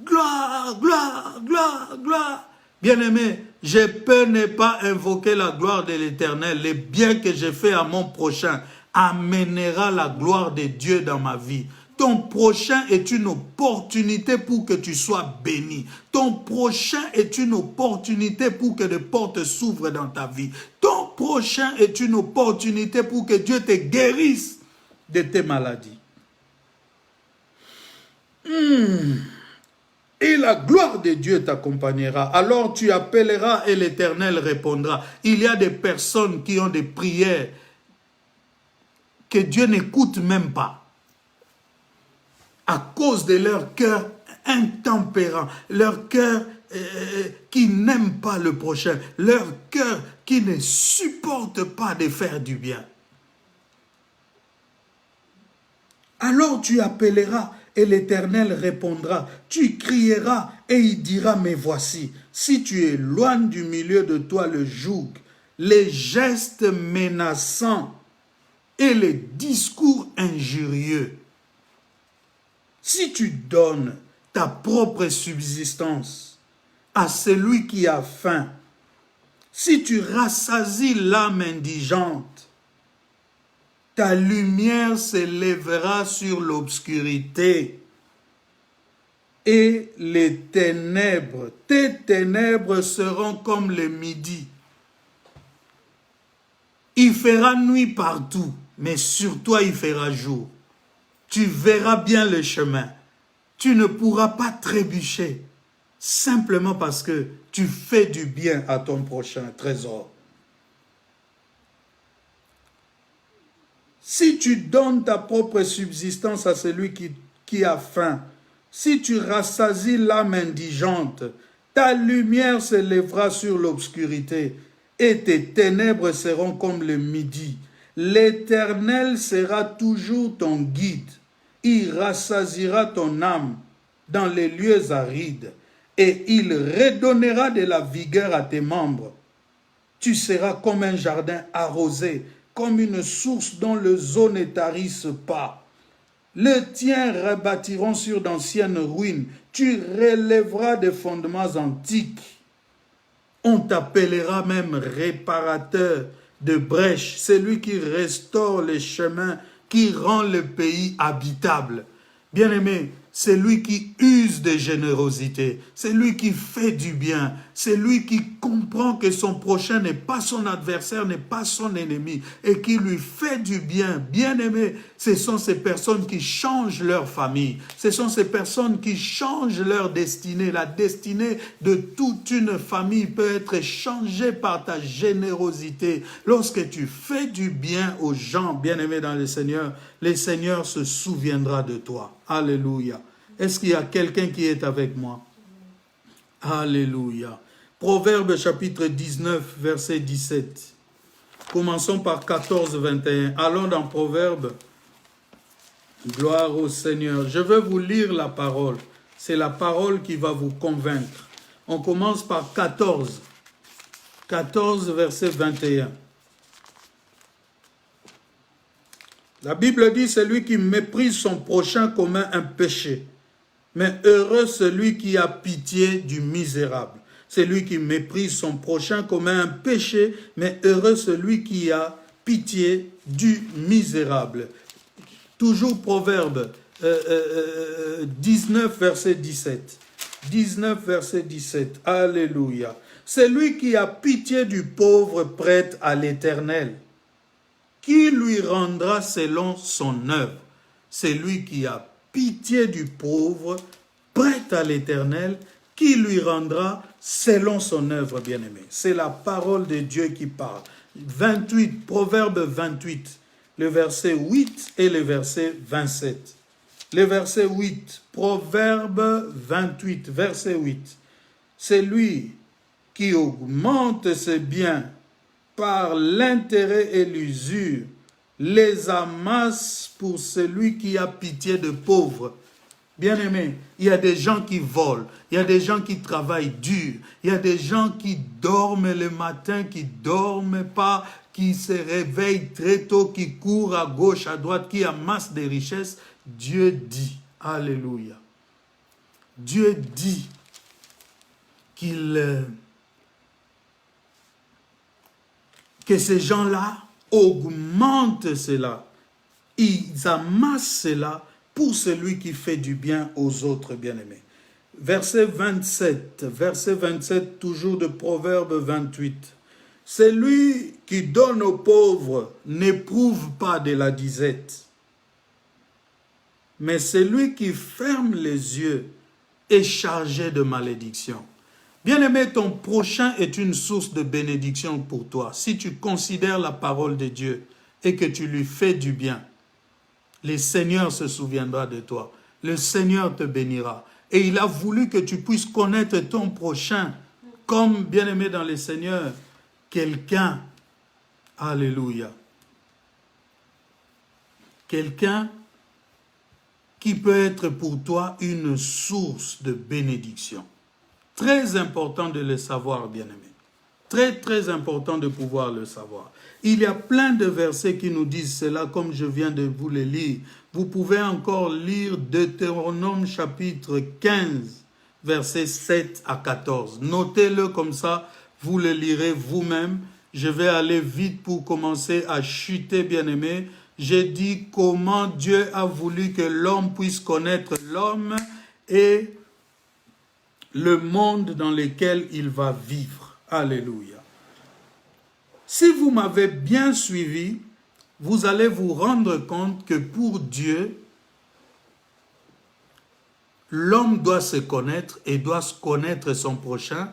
Gloire, gloire, gloire, gloire. Bien-aimé, je peux ne pas invoquer la gloire de l'Éternel. Le bien que j'ai fait à mon prochain amènera la gloire de Dieu dans ma vie. Ton prochain est une opportunité pour que tu sois béni. Ton prochain est une opportunité pour que des portes s'ouvrent dans ta vie. Ton prochain est une opportunité pour que Dieu te guérisse de tes maladies. Et la gloire de Dieu t'accompagnera. Alors tu appelleras et l'Éternel répondra. Il y a des personnes qui ont des prières que Dieu n'écoute même pas. À cause de leur cœur intempérant, leur cœur qui n'aime pas le prochain, leur cœur qui ne supporte pas de faire du bien. Alors tu appelleras et l'Éternel répondra. Tu crieras et il dira, mais voici, si tu éloignes du milieu de toi le joug, les gestes menaçants et les discours injurieux, si tu donnes ta propre subsistance à celui qui a faim, si tu rassasies l'âme indigente, ta lumière s'élèvera sur l'obscurité et les ténèbres, tes ténèbres seront comme le midi. Il fera nuit partout, mais sur toi il fera jour. Tu verras bien le chemin. Tu ne pourras pas trébucher simplement parce que tu fais du bien à ton prochain trésor. Si tu donnes ta propre subsistance à celui qui a faim, si tu rassasies l'âme indigente, ta lumière s'élèvera sur l'obscurité et tes ténèbres seront comme le midi. L'Éternel sera toujours ton guide. Il rassasiera ton âme dans les lieux arides et il redonnera de la vigueur à tes membres. Tu seras comme un jardin arrosé, comme une source dont les eaux ne tarissent pas. Les tiens rebâtiront sur d'anciennes ruines. Tu relèveras des fondements antiques. On t'appellera même réparateur de brèches, celui qui restaure les chemins, qui rend le pays habitable. Bien-aimé, c'est lui qui use de générosité, c'est lui qui fait du bien, c'est lui qui comprend que son prochain n'est pas son adversaire, n'est pas son ennemi, et qui lui fait du bien. Bien-aimé, ce sont ces personnes qui changent leur famille, ce sont ces personnes qui changent leur destinée. La destinée de toute une famille peut être changée par ta générosité. Lorsque tu fais du bien aux gens, bien-aimés dans le Seigneur se souviendra de toi. Alléluia. Est-ce qu'il y a quelqu'un qui est avec moi? Alléluia. Proverbe chapitre 19, verset 17. Commençons par 14, 21. Allons dans Proverbe. Gloire au Seigneur. Je veux vous lire la parole. C'est la parole qui va vous convaincre. On commence par 14. 14, verset 21. La Bible dit, celui qui méprise son prochain commet un péché. Mais heureux celui qui a pitié du misérable. Celui qui méprise son prochain commet un péché, mais heureux celui qui a pitié du misérable. Toujours Proverbe 19, verset 17. 19, verset 17. Alléluia. Celui qui a pitié du pauvre prête à l'Éternel. qui lui rendra selon son œuvre. C'est lui qui a pitié du pauvre, prête à l'Éternel, qui lui rendra selon son œuvre, bien-aimé. C'est la parole de Dieu qui parle. 28, Proverbe 28, le verset 8 et le verset 27. Le verset 8, Proverbe 28, verset 8. C'est lui qui augmente ses biens par l'intérêt et l'usure, les amasse pour celui qui a pitié de pauvres. Bien-aimé, il y a des gens qui volent, il y a des gens qui travaillent dur, il y a des gens qui dorment le matin, qui ne dorment pas, qui se réveillent très tôt, qui courent à gauche, à droite, qui amassent des richesses. Dieu dit, alléluia, Dieu dit que ces gens-là augmentent cela, ils amassent cela pour celui qui fait du bien aux autres, bien-aimés. Verset 27, toujours de Proverbe 28. Celui qui donne aux pauvres n'éprouve pas de la disette, mais celui qui ferme les yeux est chargé de malédiction. Bien-aimé, ton prochain est une source de bénédiction pour toi. Si tu considères la parole de Dieu et que tu lui fais du bien, le Seigneur se souviendra de toi. Le Seigneur te bénira. Et il a voulu que tu puisses connaître ton prochain comme, bien-aimé dans le Seigneur, quelqu'un, alléluia, quelqu'un qui peut être pour toi une source de bénédiction. Très important de le savoir, bien-aimé. Très, très important de pouvoir le savoir. Il y a plein de versets qui nous disent cela, comme je viens de vous les lire. Vous pouvez encore lire Deutéronome chapitre 15, versets 7 à 14. Notez-le comme ça, vous le lirez vous-même. Je vais aller vite pour commencer à chuter, bien-aimé. J'ai dit comment Dieu a voulu que l'homme puisse connaître l'homme et le monde dans lequel il va vivre. Alléluia. Si vous m'avez bien suivi, vous allez vous rendre compte que pour Dieu, l'homme doit se connaître et doit connaître son prochain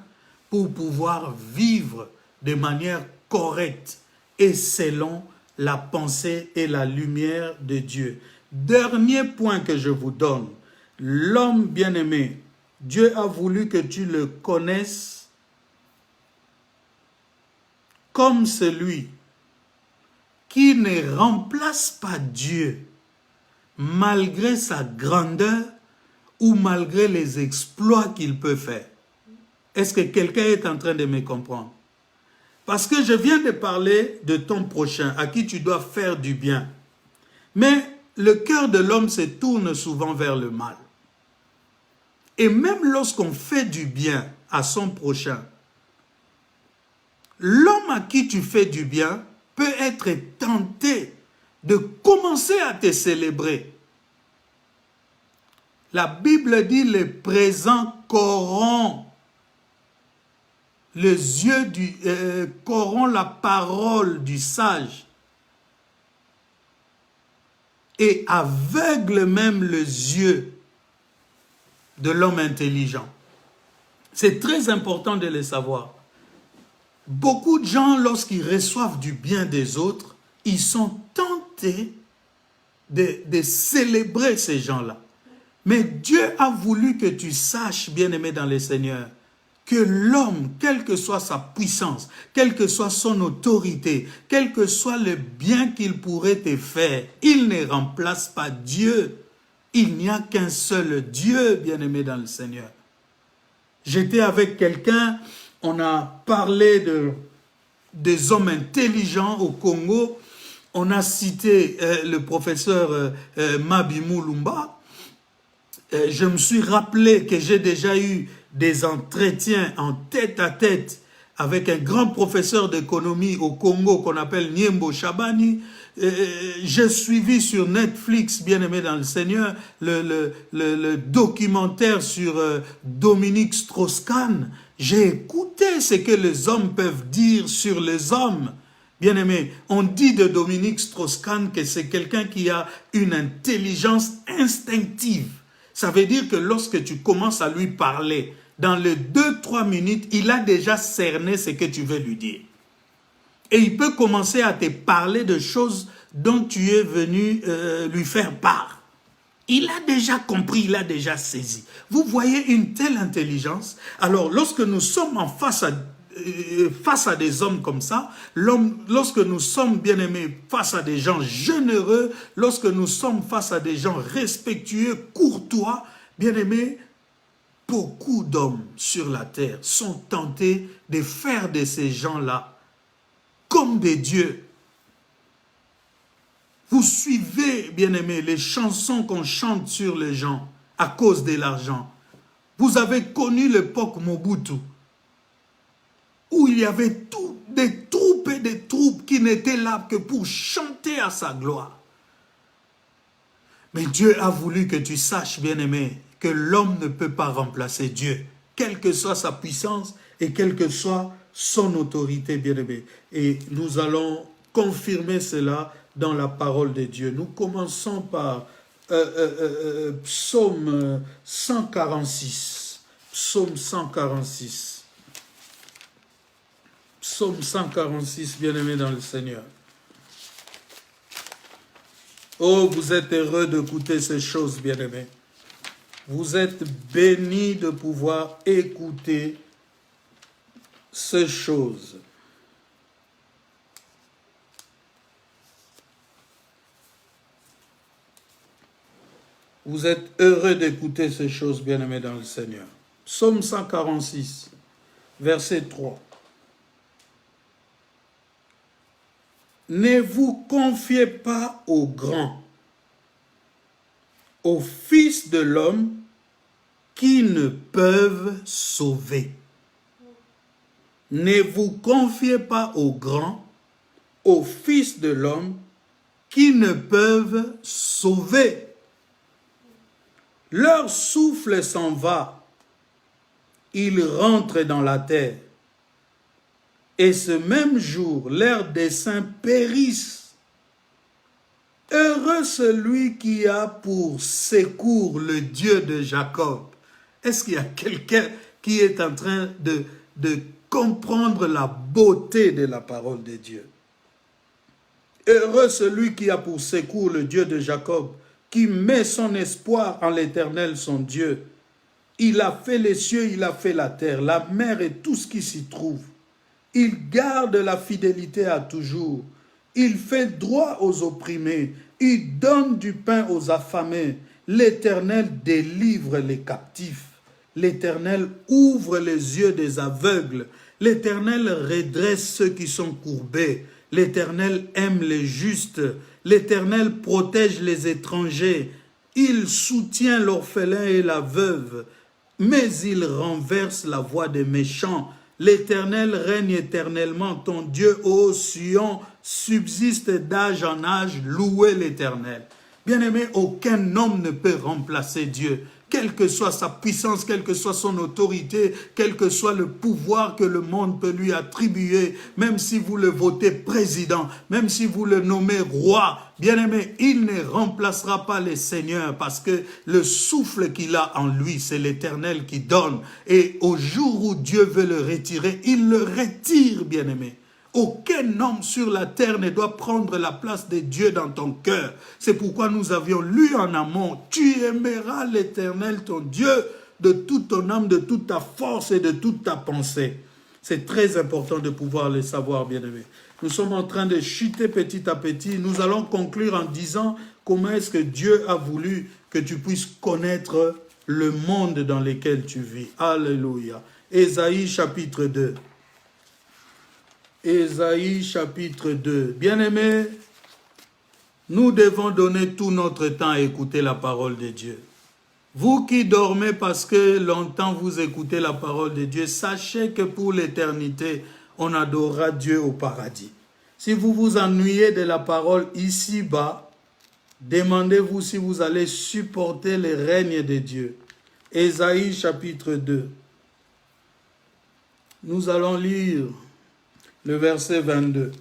pour pouvoir vivre de manière correcte et selon la pensée et la lumière de Dieu. Dernier point que je vous donne, l'homme bien-aimé, Dieu a voulu que tu le connaisses comme celui qui ne remplace pas Dieu malgré sa grandeur ou malgré les exploits qu'il peut faire. Est-ce que quelqu'un est en train de me comprendre? Parce que je viens de parler de ton prochain à qui tu dois faire du bien. Mais le cœur de l'homme se tourne souvent vers le mal. Et même lorsqu'on fait du bien à son prochain, l'homme à qui tu fais du bien peut être tenté de commencer à te célébrer. La Bible dit le présent corrompt les yeux corrompt la parole du sage et aveugle même les yeux de l'homme intelligent. C'est très important de le savoir. Beaucoup de gens, lorsqu'ils reçoivent du bien des autres, ils sont tentés de célébrer ces gens-là. Mais Dieu a voulu que tu saches, bien-aimé dans le Seigneur, que l'homme, quelle que soit sa puissance, quelle que soit son autorité, quel que soit le bien qu'il pourrait te faire, il ne remplace pas Dieu. Il n'y a qu'un seul Dieu, bien-aimé dans le Seigneur. J'étais avec quelqu'un, on a parlé des hommes intelligents au Congo. On a cité le professeur Mabimou Lumba. Je me suis rappelé que j'ai déjà eu des entretiens en tête-à-tête avec un grand professeur d'économie au Congo qu'on appelle Niembo Shabani. J'ai suivi sur Netflix, bien-aimé dans le Seigneur, le documentaire sur Dominique Strauss-Kahn. J'ai écouté ce que les hommes peuvent dire sur les hommes. Bien-aimé, on dit de Dominique Strauss-Kahn que c'est quelqu'un qui a une intelligence instinctive. Ça veut dire que lorsque tu commences à lui parler, dans les 2-3 minutes, il a déjà cerné ce que tu veux lui dire. Et il peut commencer à te parler de choses dont tu es venu lui faire part. Il a déjà compris, il a déjà saisi. Vous voyez une telle intelligence. Alors, lorsque nous sommes face à des hommes comme ça, lorsque nous sommes bien-aimés face à des gens généreux, lorsque nous sommes face à des gens respectueux, courtois, bien-aimés, beaucoup d'hommes sur la terre sont tentés de faire de ces gens-là comme des dieux. Vous suivez, bien-aimés, les chansons qu'on chante sur les gens à cause de l'argent. Vous avez connu l'époque Mobutu, où il y avait des troupes et des troupes qui n'étaient là que pour chanter à sa gloire. Mais Dieu a voulu que tu saches, bien-aimé, que l'homme ne peut pas remplacer Dieu, quelle que soit sa puissance et quelle que soit son autorité, bien-aimé. Et nous allons confirmer cela dans la parole de Dieu. Nous commençons par Psaume 146. Psaume 146. Psaume 146, bien-aimé dans le Seigneur. Oh, vous êtes heureux d'écouter ces choses, bien-aimés. Vous êtes bénis de pouvoir écouter ces choses. Vous êtes heureux d'écouter ces choses, bien-aimés dans le Seigneur. Psaume 146, verset 3. Ne vous confiez pas aux grands, aux fils de l'homme qui ne peuvent sauver. Ne vous confiez pas aux grands, aux fils de l'homme qui ne peuvent sauver. Leur souffle s'en va, ils rentrent dans la terre. Et ce même jour, leurs desseins périssent. Heureux celui qui a pour secours le Dieu de Jacob. Est-ce qu'il y a quelqu'un qui est en train de comprendre la beauté de la parole de Dieu? Heureux celui qui a pour secours le Dieu de Jacob, qui met son espoir en l'Éternel, son Dieu. Il a fait les cieux, il a fait la terre, la mer et tout ce qui s'y trouve. Il garde la fidélité à toujours. Il fait droit aux opprimés. Il donne du pain aux affamés. L'Éternel délivre les captifs. L'Éternel ouvre les yeux des aveugles. L'Éternel redresse ceux qui sont courbés. L'Éternel aime les justes. L'Éternel protège les étrangers. Il soutient l'orphelin et la veuve. Mais il renverse la voie des méchants. L'Éternel règne éternellement, ton Dieu, ô Sion, subsiste d'âge en âge, louez l'Éternel. Bien-aimé, aucun homme ne peut remplacer Dieu. Quelle que soit sa puissance, quelle que soit son autorité, quel que soit le pouvoir que le monde peut lui attribuer, même si vous le votez président, même si vous le nommez roi, bien-aimé, il ne remplacera pas les seigneurs parce que le souffle qu'il a en lui, c'est l'Éternel qui donne. Et au jour où Dieu veut le retirer, il le retire, bien-aimé. Aucun homme sur la terre ne doit prendre la place de Dieu dans ton cœur. C'est pourquoi nous avions lu en amont, tu aimeras l'Éternel ton Dieu de toute ton âme, de toute ta force et de toute ta pensée. C'est très important de pouvoir le savoir, bien-aimés. Nous sommes en train de chuter petit à petit. Nous allons conclure en disant comment est-ce que Dieu a voulu que tu puisses connaître le monde dans lequel tu vis. Alléluia. Ésaïe chapitre 2. Ésaïe chapitre 2. Bien-aimés, nous devons donner tout notre temps à écouter la parole de Dieu. Vous qui dormez parce que longtemps vous écoutez la parole de Dieu, sachez que pour l'éternité, on adorera Dieu au paradis. Si vous vous ennuyez de la parole ici-bas, demandez-vous si vous allez supporter le règne de Dieu. Ésaïe chapitre 2. Nous allons lire le verset 22.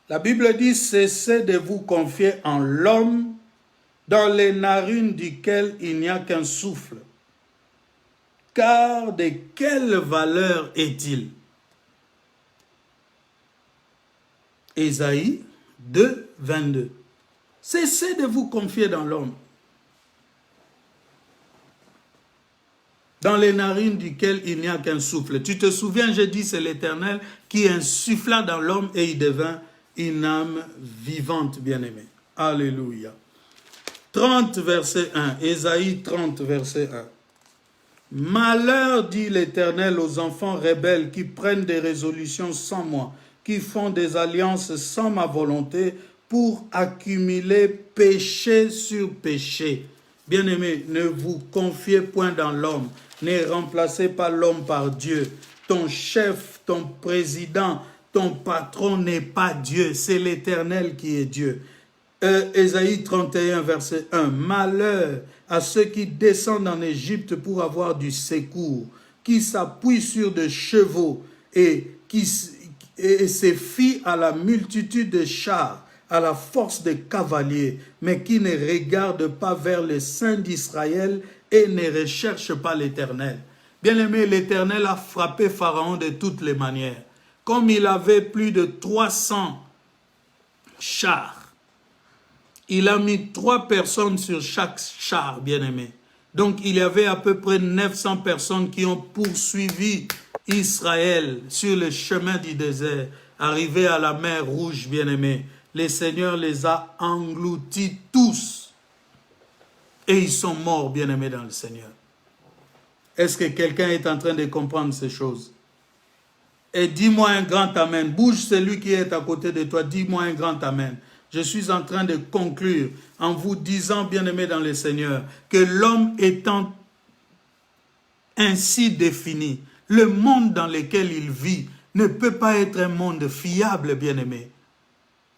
La Bible dit, cessez de vous confier en l'homme dans les narines duquel il n'y a qu'un souffle. Car de quelle valeur est-il? Ésaïe 2, 22. Cessez de vous confier dans l'homme, dans les narines duquel il n'y a qu'un souffle. Tu te souviens, j'ai dit, c'est l'Éternel qui insuffla dans l'homme et il devint une âme vivante, bien-aimée. Alléluia. 30, verset 1. Ésaïe 30, verset 1. Malheur, dit l'Éternel, aux enfants rebelles qui prennent des résolutions sans moi, qui font des alliances sans ma volonté pour accumuler péché sur péché. Bien-aimés, ne vous confiez point dans l'homme, ne remplacez pas l'homme par Dieu. Ton chef, ton président, ton patron n'est pas Dieu, c'est l'Éternel qui est Dieu. Ésaïe 31, verset 1. Malheur à ceux qui descendent en Égypte pour avoir du secours, qui s'appuient sur des chevaux et se fient à la multitude de chars, à la force des cavaliers, mais qui ne regardent pas vers les saints d'Israël et ne recherchent pas l'Éternel. Bien-aimé, l'Éternel a frappé Pharaon de toutes les manières. Comme il avait plus de 300 chars, il a mis 3 personnes sur chaque char, bien-aimé. Donc, il y avait à peu près 900 personnes qui ont poursuivi Israël sur le chemin du désert, arrivé à la mer Rouge, bien-aimé. Le Seigneur les a engloutis tous. Et ils sont morts, bien-aimés, dans le Seigneur. Est-ce que quelqu'un est en train de comprendre ces choses? Et dis-moi un grand amen. Bouge celui qui est à côté de toi. Dis-moi un grand amen. Je suis en train de conclure en vous disant, bien-aimés dans le Seigneur, que l'homme étant ainsi défini, le monde dans lequel il vit ne peut pas être un monde fiable, bien-aimé.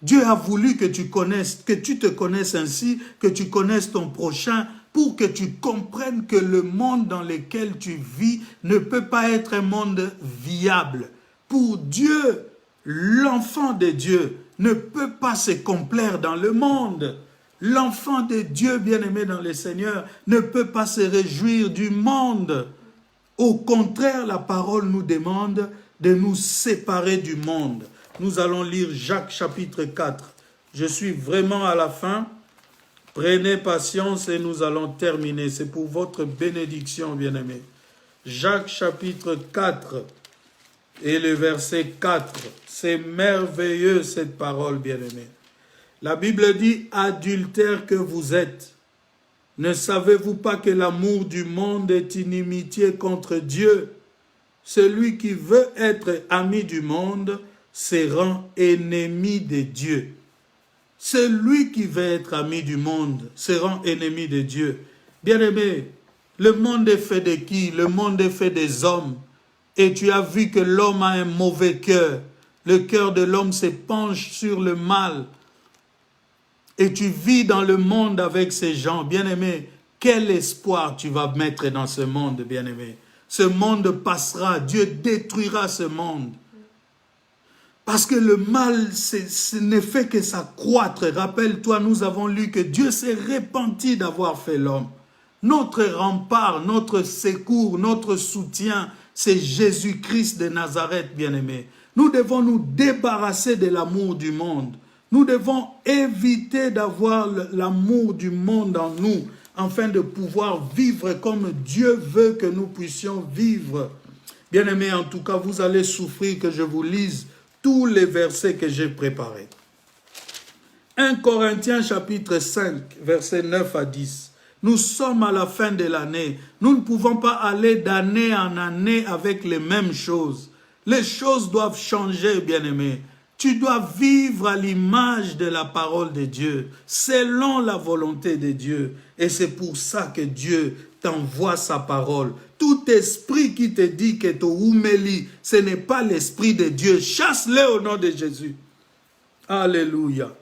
Dieu a voulu que tu te connaisses ainsi, que tu connaisses ton prochain, pour que tu comprennes que le monde dans lequel tu vis ne peut pas être un monde viable. Pour Dieu, l'enfant de Dieu ne peut pas se complaire dans le monde. L'enfant de Dieu, bien-aimé dans le Seigneur, ne peut pas se réjouir du monde. Au contraire, la parole nous demande de nous séparer du monde. Nous allons lire Jacques chapitre 4. Je suis vraiment à la fin. Prenez patience et nous allons terminer. C'est pour votre bénédiction, bien-aimés. Jacques chapitre 4 et le verset 4. C'est merveilleux cette parole, bien-aimés. La Bible dit, adultères que vous êtes, ne savez-vous pas que l'amour du monde est inimitié contre Dieu? Celui qui veut être ami du monde se rend ennemi de Dieu. Celui qui veut être ami du monde se rend ennemi de Dieu. Bien-aimé, le monde est fait de qui? Le monde est fait des hommes. Et tu as vu que l'homme a un mauvais cœur. Le cœur de l'homme se penche sur le mal. Et tu vis dans le monde avec ces gens. Bien-aimé, quel espoir tu vas mettre dans ce monde, bien-aimé? Ce monde passera. Dieu détruira ce monde. Parce que le mal, ce ne fait que s'accroître. Rappelle-toi, nous avons lu que Dieu s'est repenti d'avoir fait l'homme. Notre rempart, notre secours, notre soutien, c'est Jésus-Christ de Nazareth, bien-aimé. Nous devons nous débarrasser de l'amour du monde. Nous devons éviter d'avoir l'amour du monde en nous, afin de pouvoir vivre comme Dieu veut que nous puissions vivre. Bien-aimé, en tout cas, vous allez souffrir que je vous lise tous les versets que j'ai préparés. 1 Corinthiens chapitre 5, versets 9 à 10. Nous sommes à la fin de l'année. Nous ne pouvons pas aller d'année en année avec les mêmes choses. Les choses doivent changer, bien-aimés. Tu dois vivre à l'image de la parole de Dieu, selon la volonté de Dieu. Et c'est pour ça que Dieu t'envoie sa parole. Tout esprit qui te dit que tu ouméli, ce n'est pas l'esprit de Dieu. Chasse-le au nom de Jésus. Alléluia.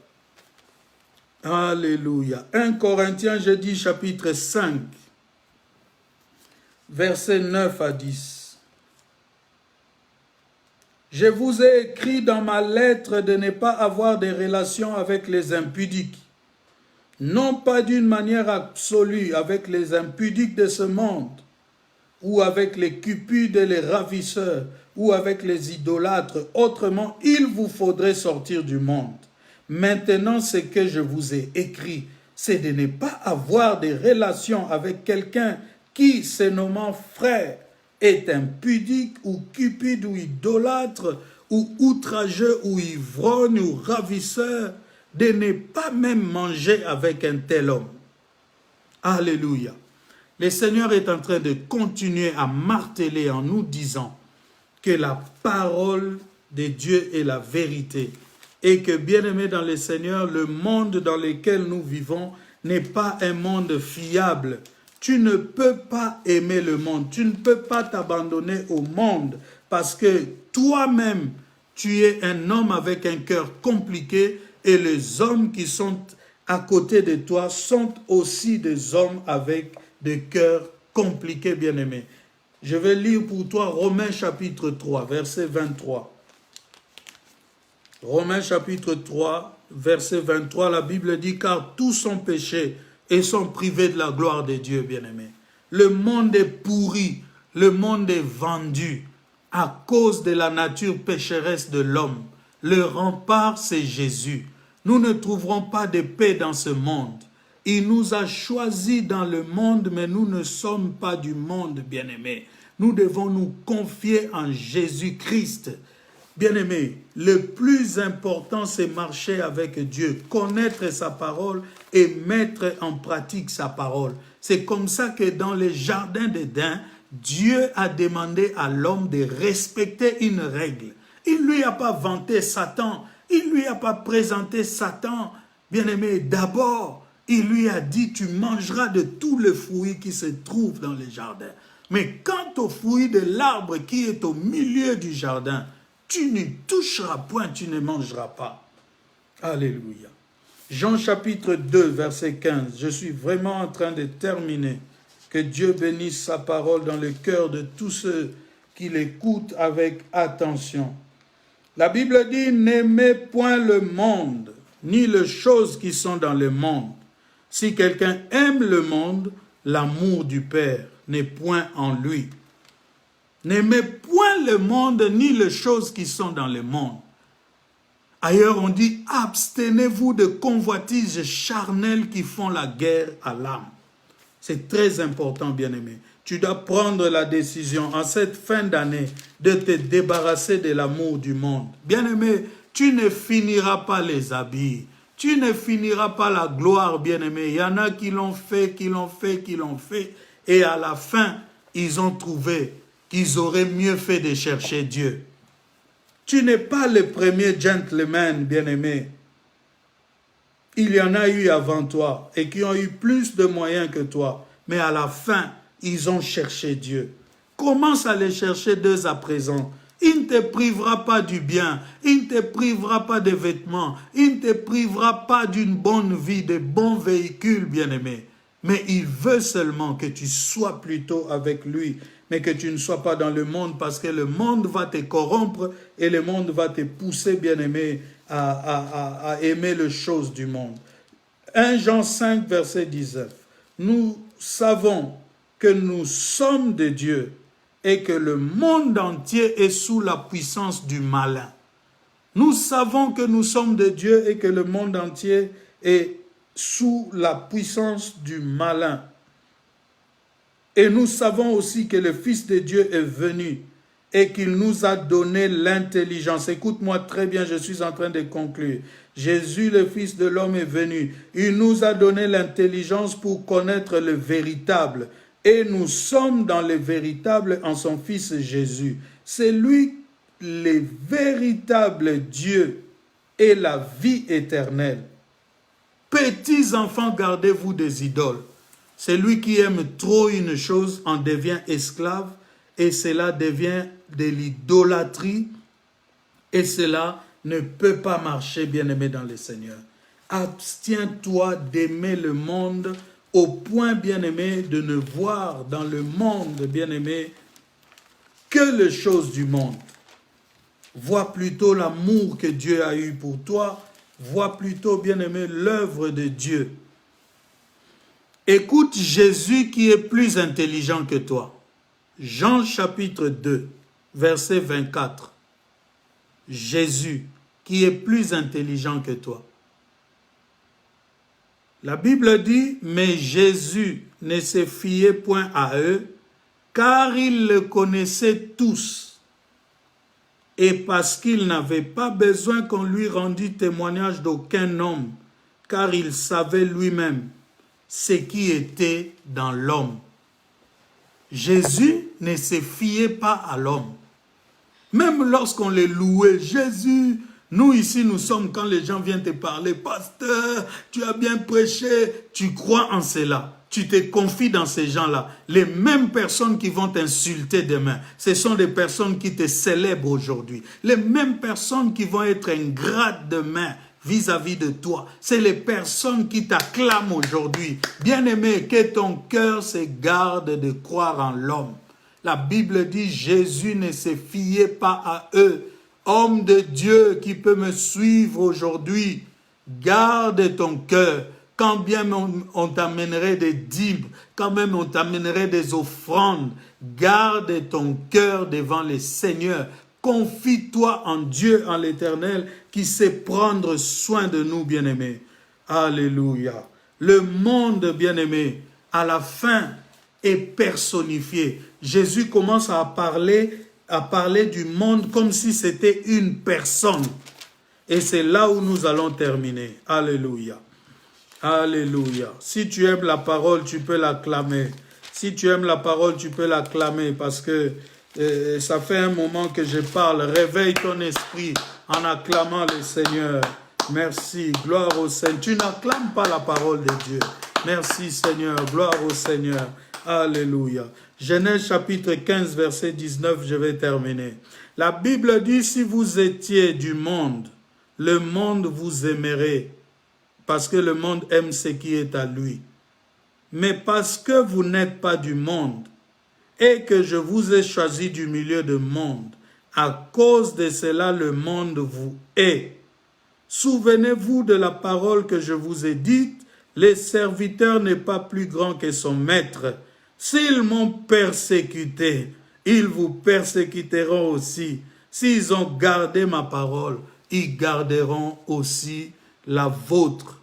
Alléluia. 1 Corinthiens, je dis chapitre 5, versets 9 à 10. Je vous ai écrit dans ma lettre de ne pas avoir des relations avec les impudiques, non pas d'une manière absolue avec les impudiques de ce monde, ou avec les cupides et les ravisseurs, ou avec les idolâtres. Autrement, il vous faudrait sortir du monde. Maintenant, ce que je vous ai écrit, c'est de ne pas avoir des relations avec quelqu'un qui, se nommant frère, est impudique ou cupide ou idolâtre ou outrageux ou ivrogne ou ravisseur, de ne pas même manger avec un tel homme. Alléluia. Le Seigneur est en train de continuer à marteler en nous disant que la parole de Dieu est la vérité et que, bien-aimés dans le Seigneur, le monde dans lequel nous vivons n'est pas un monde fiable. Tu ne peux pas aimer le monde, tu ne peux pas t'abandonner au monde parce que toi-même, tu es un homme avec un cœur compliqué et les hommes qui sont à côté de toi sont aussi des hommes avec des cœurs compliqués, bien-aimés. Je vais lire pour toi Romains chapitre 3, verset 23. Romains chapitre 3, verset 23, la Bible dit « Car tous sont péchés et sont privés de la gloire de Dieu, bien-aimés. Le monde est pourri, le monde est vendu à cause de la nature pécheresse de l'homme. Le rempart, c'est Jésus. Nous ne trouverons pas de paix dans ce monde. Il nous a choisis dans le monde, mais nous ne sommes pas du monde, bien-aimés. Nous devons nous confier en Jésus-Christ. Bien-aimés, le plus important, c'est marcher avec Dieu, connaître sa parole et mettre en pratique sa parole. C'est comme ça que dans le jardin d'Éden, Dieu a demandé à l'homme de respecter une règle. Il ne lui a pas vanté Satan, il ne lui a pas présenté Satan. Bien-aimé, d'abord, il lui a dit, tu mangeras de tous les fruits qui se trouvent dans le jardin. Mais quant au fruit de l'arbre qui est au milieu du jardin, tu n'y toucheras point, tu ne mangeras pas. Alléluia. Jean chapitre 2, verset 15. Je suis vraiment en train de terminer. Que Dieu bénisse sa parole dans le cœur de tous ceux qui l'écoutent avec attention. La Bible dit, n'aimez point le monde, ni les choses qui sont dans le monde. Si quelqu'un aime le monde, l'amour du Père n'est point en lui. N'aimez point le monde ni les choses qui sont dans le monde. Ailleurs on dit, abstenez-vous de convoitises charnelles qui font la guerre à l'âme. C'est très important, bien-aimé. Tu dois prendre la décision en cette fin d'année de te débarrasser de l'amour du monde. Bien-aimé, tu ne finiras pas les habits. Tu ne finiras pas la gloire, bien-aimé. Il y en a qui l'ont fait, qui l'ont fait, qui l'ont fait. Et à la fin, ils ont trouvé qu'ils auraient mieux fait de chercher Dieu. Tu n'es pas le premier gentleman, bien-aimé. Il y en a eu avant toi et qui ont eu plus de moyens que toi. Mais à la fin, ils ont cherché Dieu. Commence à les chercher dès à présent. Il ne te privera pas du bien. Il ne te privera pas des vêtements. Il ne te privera pas d'une bonne vie, de bons véhicules, bien-aimé. Mais il veut seulement que tu sois plutôt avec lui, mais que tu ne sois pas dans le monde, parce que le monde va te corrompre et le monde va te pousser, bien-aimé, à aimer les choses du monde. 1 Jean 5, verset 19. Nous savons que nous sommes de Dieu et que le monde entier est sous la puissance du malin. Nous savons que nous sommes de Dieu et que le monde entier est sous la puissance du malin. Et nous savons aussi que le Fils de Dieu est venu et qu'il nous a donné l'intelligence. Écoute-moi très bien, je suis en train de conclure. Jésus, le Fils de l'homme, est venu. Il nous a donné l'intelligence pour connaître le véritable. Et nous sommes dans le véritable en son Fils Jésus. C'est lui, le véritable Dieu et la vie éternelle. Petits enfants, gardez-vous des idoles. Celui qui aime trop une chose en devient esclave et cela devient de l'idolâtrie et cela ne peut pas marcher, bien-aimé dans le Seigneur. Abstiens-toi d'aimer le monde au point, bien-aimé, de ne voir dans le monde, bien-aimé, que les choses du monde. Vois plutôt l'amour que Dieu a eu pour toi. Vois plutôt, bien-aimé, l'œuvre de Dieu. Écoute Jésus qui est plus intelligent que toi. Jean chapitre 2, verset 24. Jésus qui est plus intelligent que toi. La Bible dit, mais Jésus ne se fiait point à eux, car ils le connaissaient tous. Et parce qu'il n'avait pas besoin qu'on lui rendît témoignage d'aucun homme, car il savait lui-même ce qui était dans l'homme. Jésus ne se fiait pas à l'homme. Même lorsqu'on les louait, Jésus, nous ici nous sommes, quand les gens viennent te parler, pasteur, tu as bien prêché, tu crois en cela. Tu te confies dans ces gens-là. Les mêmes personnes qui vont t'insulter demain, ce sont des personnes qui te célèbrent aujourd'hui. Les mêmes personnes qui vont être ingrates demain vis-à-vis de toi, c'est les personnes qui t'acclament aujourd'hui. Bien-aimé, que ton cœur se garde de croire en l'homme. La Bible dit, Jésus ne se fiait pas à eux. Homme de Dieu qui peut me suivre aujourd'hui, garde ton cœur. Quand bien on t'amènerait des dîmes, quand même on t'amènerait des offrandes, garde ton cœur devant le Seigneur. Confie-toi en Dieu, en l'Éternel, qui sait prendre soin de nous, bien-aimés. Alléluia. Le monde, bien-aimé, à la fin, est personnifié. Jésus commence à parler du monde comme si c'était une personne. Et c'est là où nous allons terminer. Alléluia. Alléluia. Si tu aimes la parole, tu peux l'acclamer. Si tu aimes la parole, tu peux l'acclamer parce que ça fait un moment que je parle. Réveille ton esprit en acclamant le Seigneur. Merci. Gloire au Seigneur. Tu n'acclames pas la parole de Dieu. Merci Seigneur. Gloire au Seigneur. Alléluia. Genèse chapitre 15, verset 19, je vais terminer. La Bible dit, si vous étiez du monde, le monde vous aimerait. Parce que le monde aime ce qui est à lui. Mais parce que vous n'êtes pas du monde, et que je vous ai choisi du milieu du monde, à cause de cela le monde vous hait. Souvenez-vous de la parole que je vous ai dite, le serviteur n'est pas plus grand que son maître. S'ils m'ont persécuté, ils vous persécuteront aussi. S'ils ont gardé ma parole, ils garderont aussi la vôtre.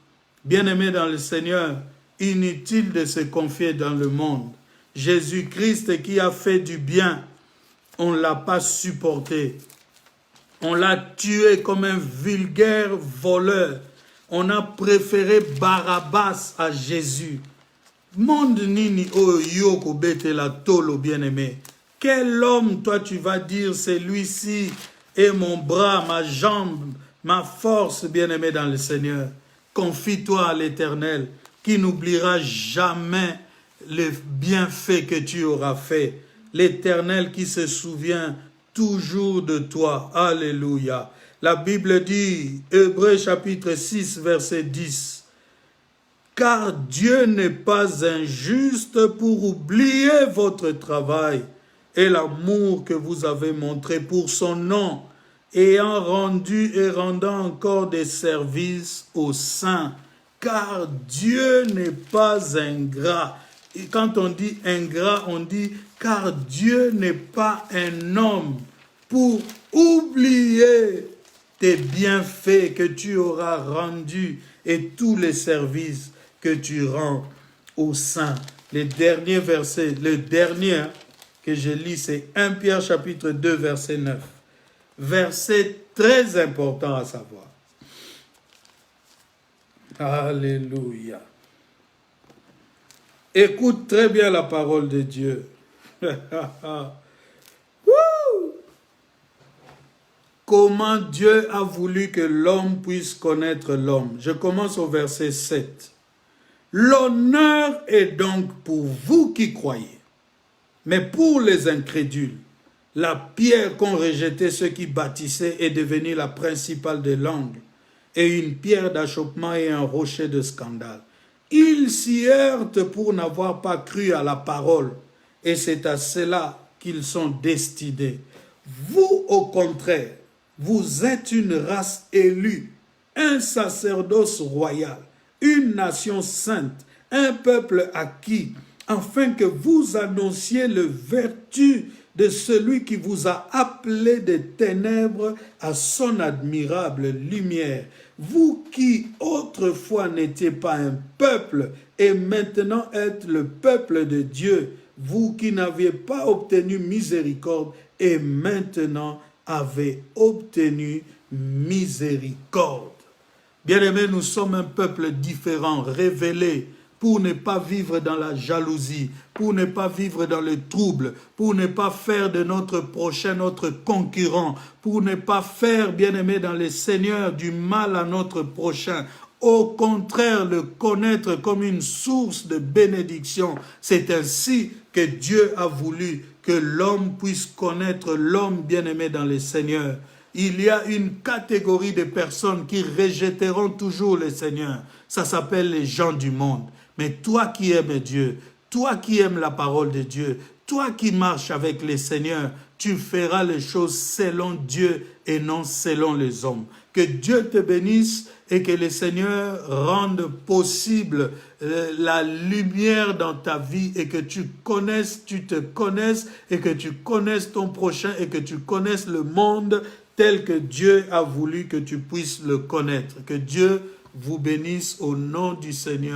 Bien-aimés dans le Seigneur, inutile de se confier dans le monde. Jésus-Christ qui a fait du bien, on ne l'a pas supporté. On l'a tué comme un vulgaire voleur. On a préféré Barabbas à Jésus. Monde nini o yoko bete la tolo bien-aimé. Quel homme toi tu vas dire celui-ci est mon bras, ma jambe, ma force bien-aimé dans le Seigneur. Confie-toi à l'Éternel qui n'oubliera jamais les bienfaits que tu auras fait. L'Éternel qui se souvient toujours de toi. Alléluia. La Bible dit, Hébreux chapitre 6, verset 10. Car Dieu n'est pas injuste pour oublier votre travail et l'amour que vous avez montré pour son nom, ayant rendu et rendant encore des services aux saints, car Dieu n'est pas ingrat. Et quand on dit ingrat, on dit car Dieu n'est pas un homme pour oublier tes bienfaits que tu auras rendus et tous les services que tu rends aux saints. Le dernier verset, le dernier que je lis, c'est 1 Pierre chapitre 2, verset 9. Verset très important à savoir. Alléluia. Écoute très bien la parole de Dieu. Comment Dieu a voulu que l'homme puisse connaître l'homme. Je commence au verset 7. L'honneur est donc pour vous qui croyez, mais pour les incrédules, la pierre qu'ont rejetée ceux qui bâtissaient est devenue la principale de l'angle, et une pierre d'achoppement et un rocher de scandale. Ils s'y heurtent pour n'avoir pas cru à la parole, et c'est à cela qu'ils sont destinés. Vous, au contraire, Vous êtes une race élue, un sacerdoce royal, une nation sainte, un peuple acquis, afin que vous annonciez les vertus de celui qui vous a appelé des ténèbres à son admirable lumière. Vous qui autrefois n'étiez pas un peuple et maintenant êtes le peuple de Dieu, vous qui n'aviez pas obtenu miséricorde et maintenant avez obtenu miséricorde. Bien-aimés, nous sommes un peuple différent, révélé, pour ne pas vivre dans la jalousie, pour ne pas vivre dans le trouble, pour ne pas faire de notre prochain notre concurrent, pour ne pas faire, bien-aimés dans le Seigneur, du mal à notre prochain. Au contraire, le connaître comme une source de bénédiction. C'est ainsi que Dieu a voulu que l'homme puisse connaître l'homme bien-aimé dans le Seigneur. Il y a une catégorie de personnes qui rejetteront toujours le Seigneur. Ça s'appelle les gens du monde. Mais toi qui aimes Dieu, toi qui aimes la parole de Dieu, toi qui marches avec le Seigneur, tu feras les choses selon Dieu et non selon les hommes. Que Dieu te bénisse et que le Seigneur rende possible la lumière dans ta vie et que tu te connaisses et que tu connaisses ton prochain et que tu connaisses le monde tel que Dieu a voulu que tu puisses le connaître. Que Dieu vous bénisse au nom du Seigneur.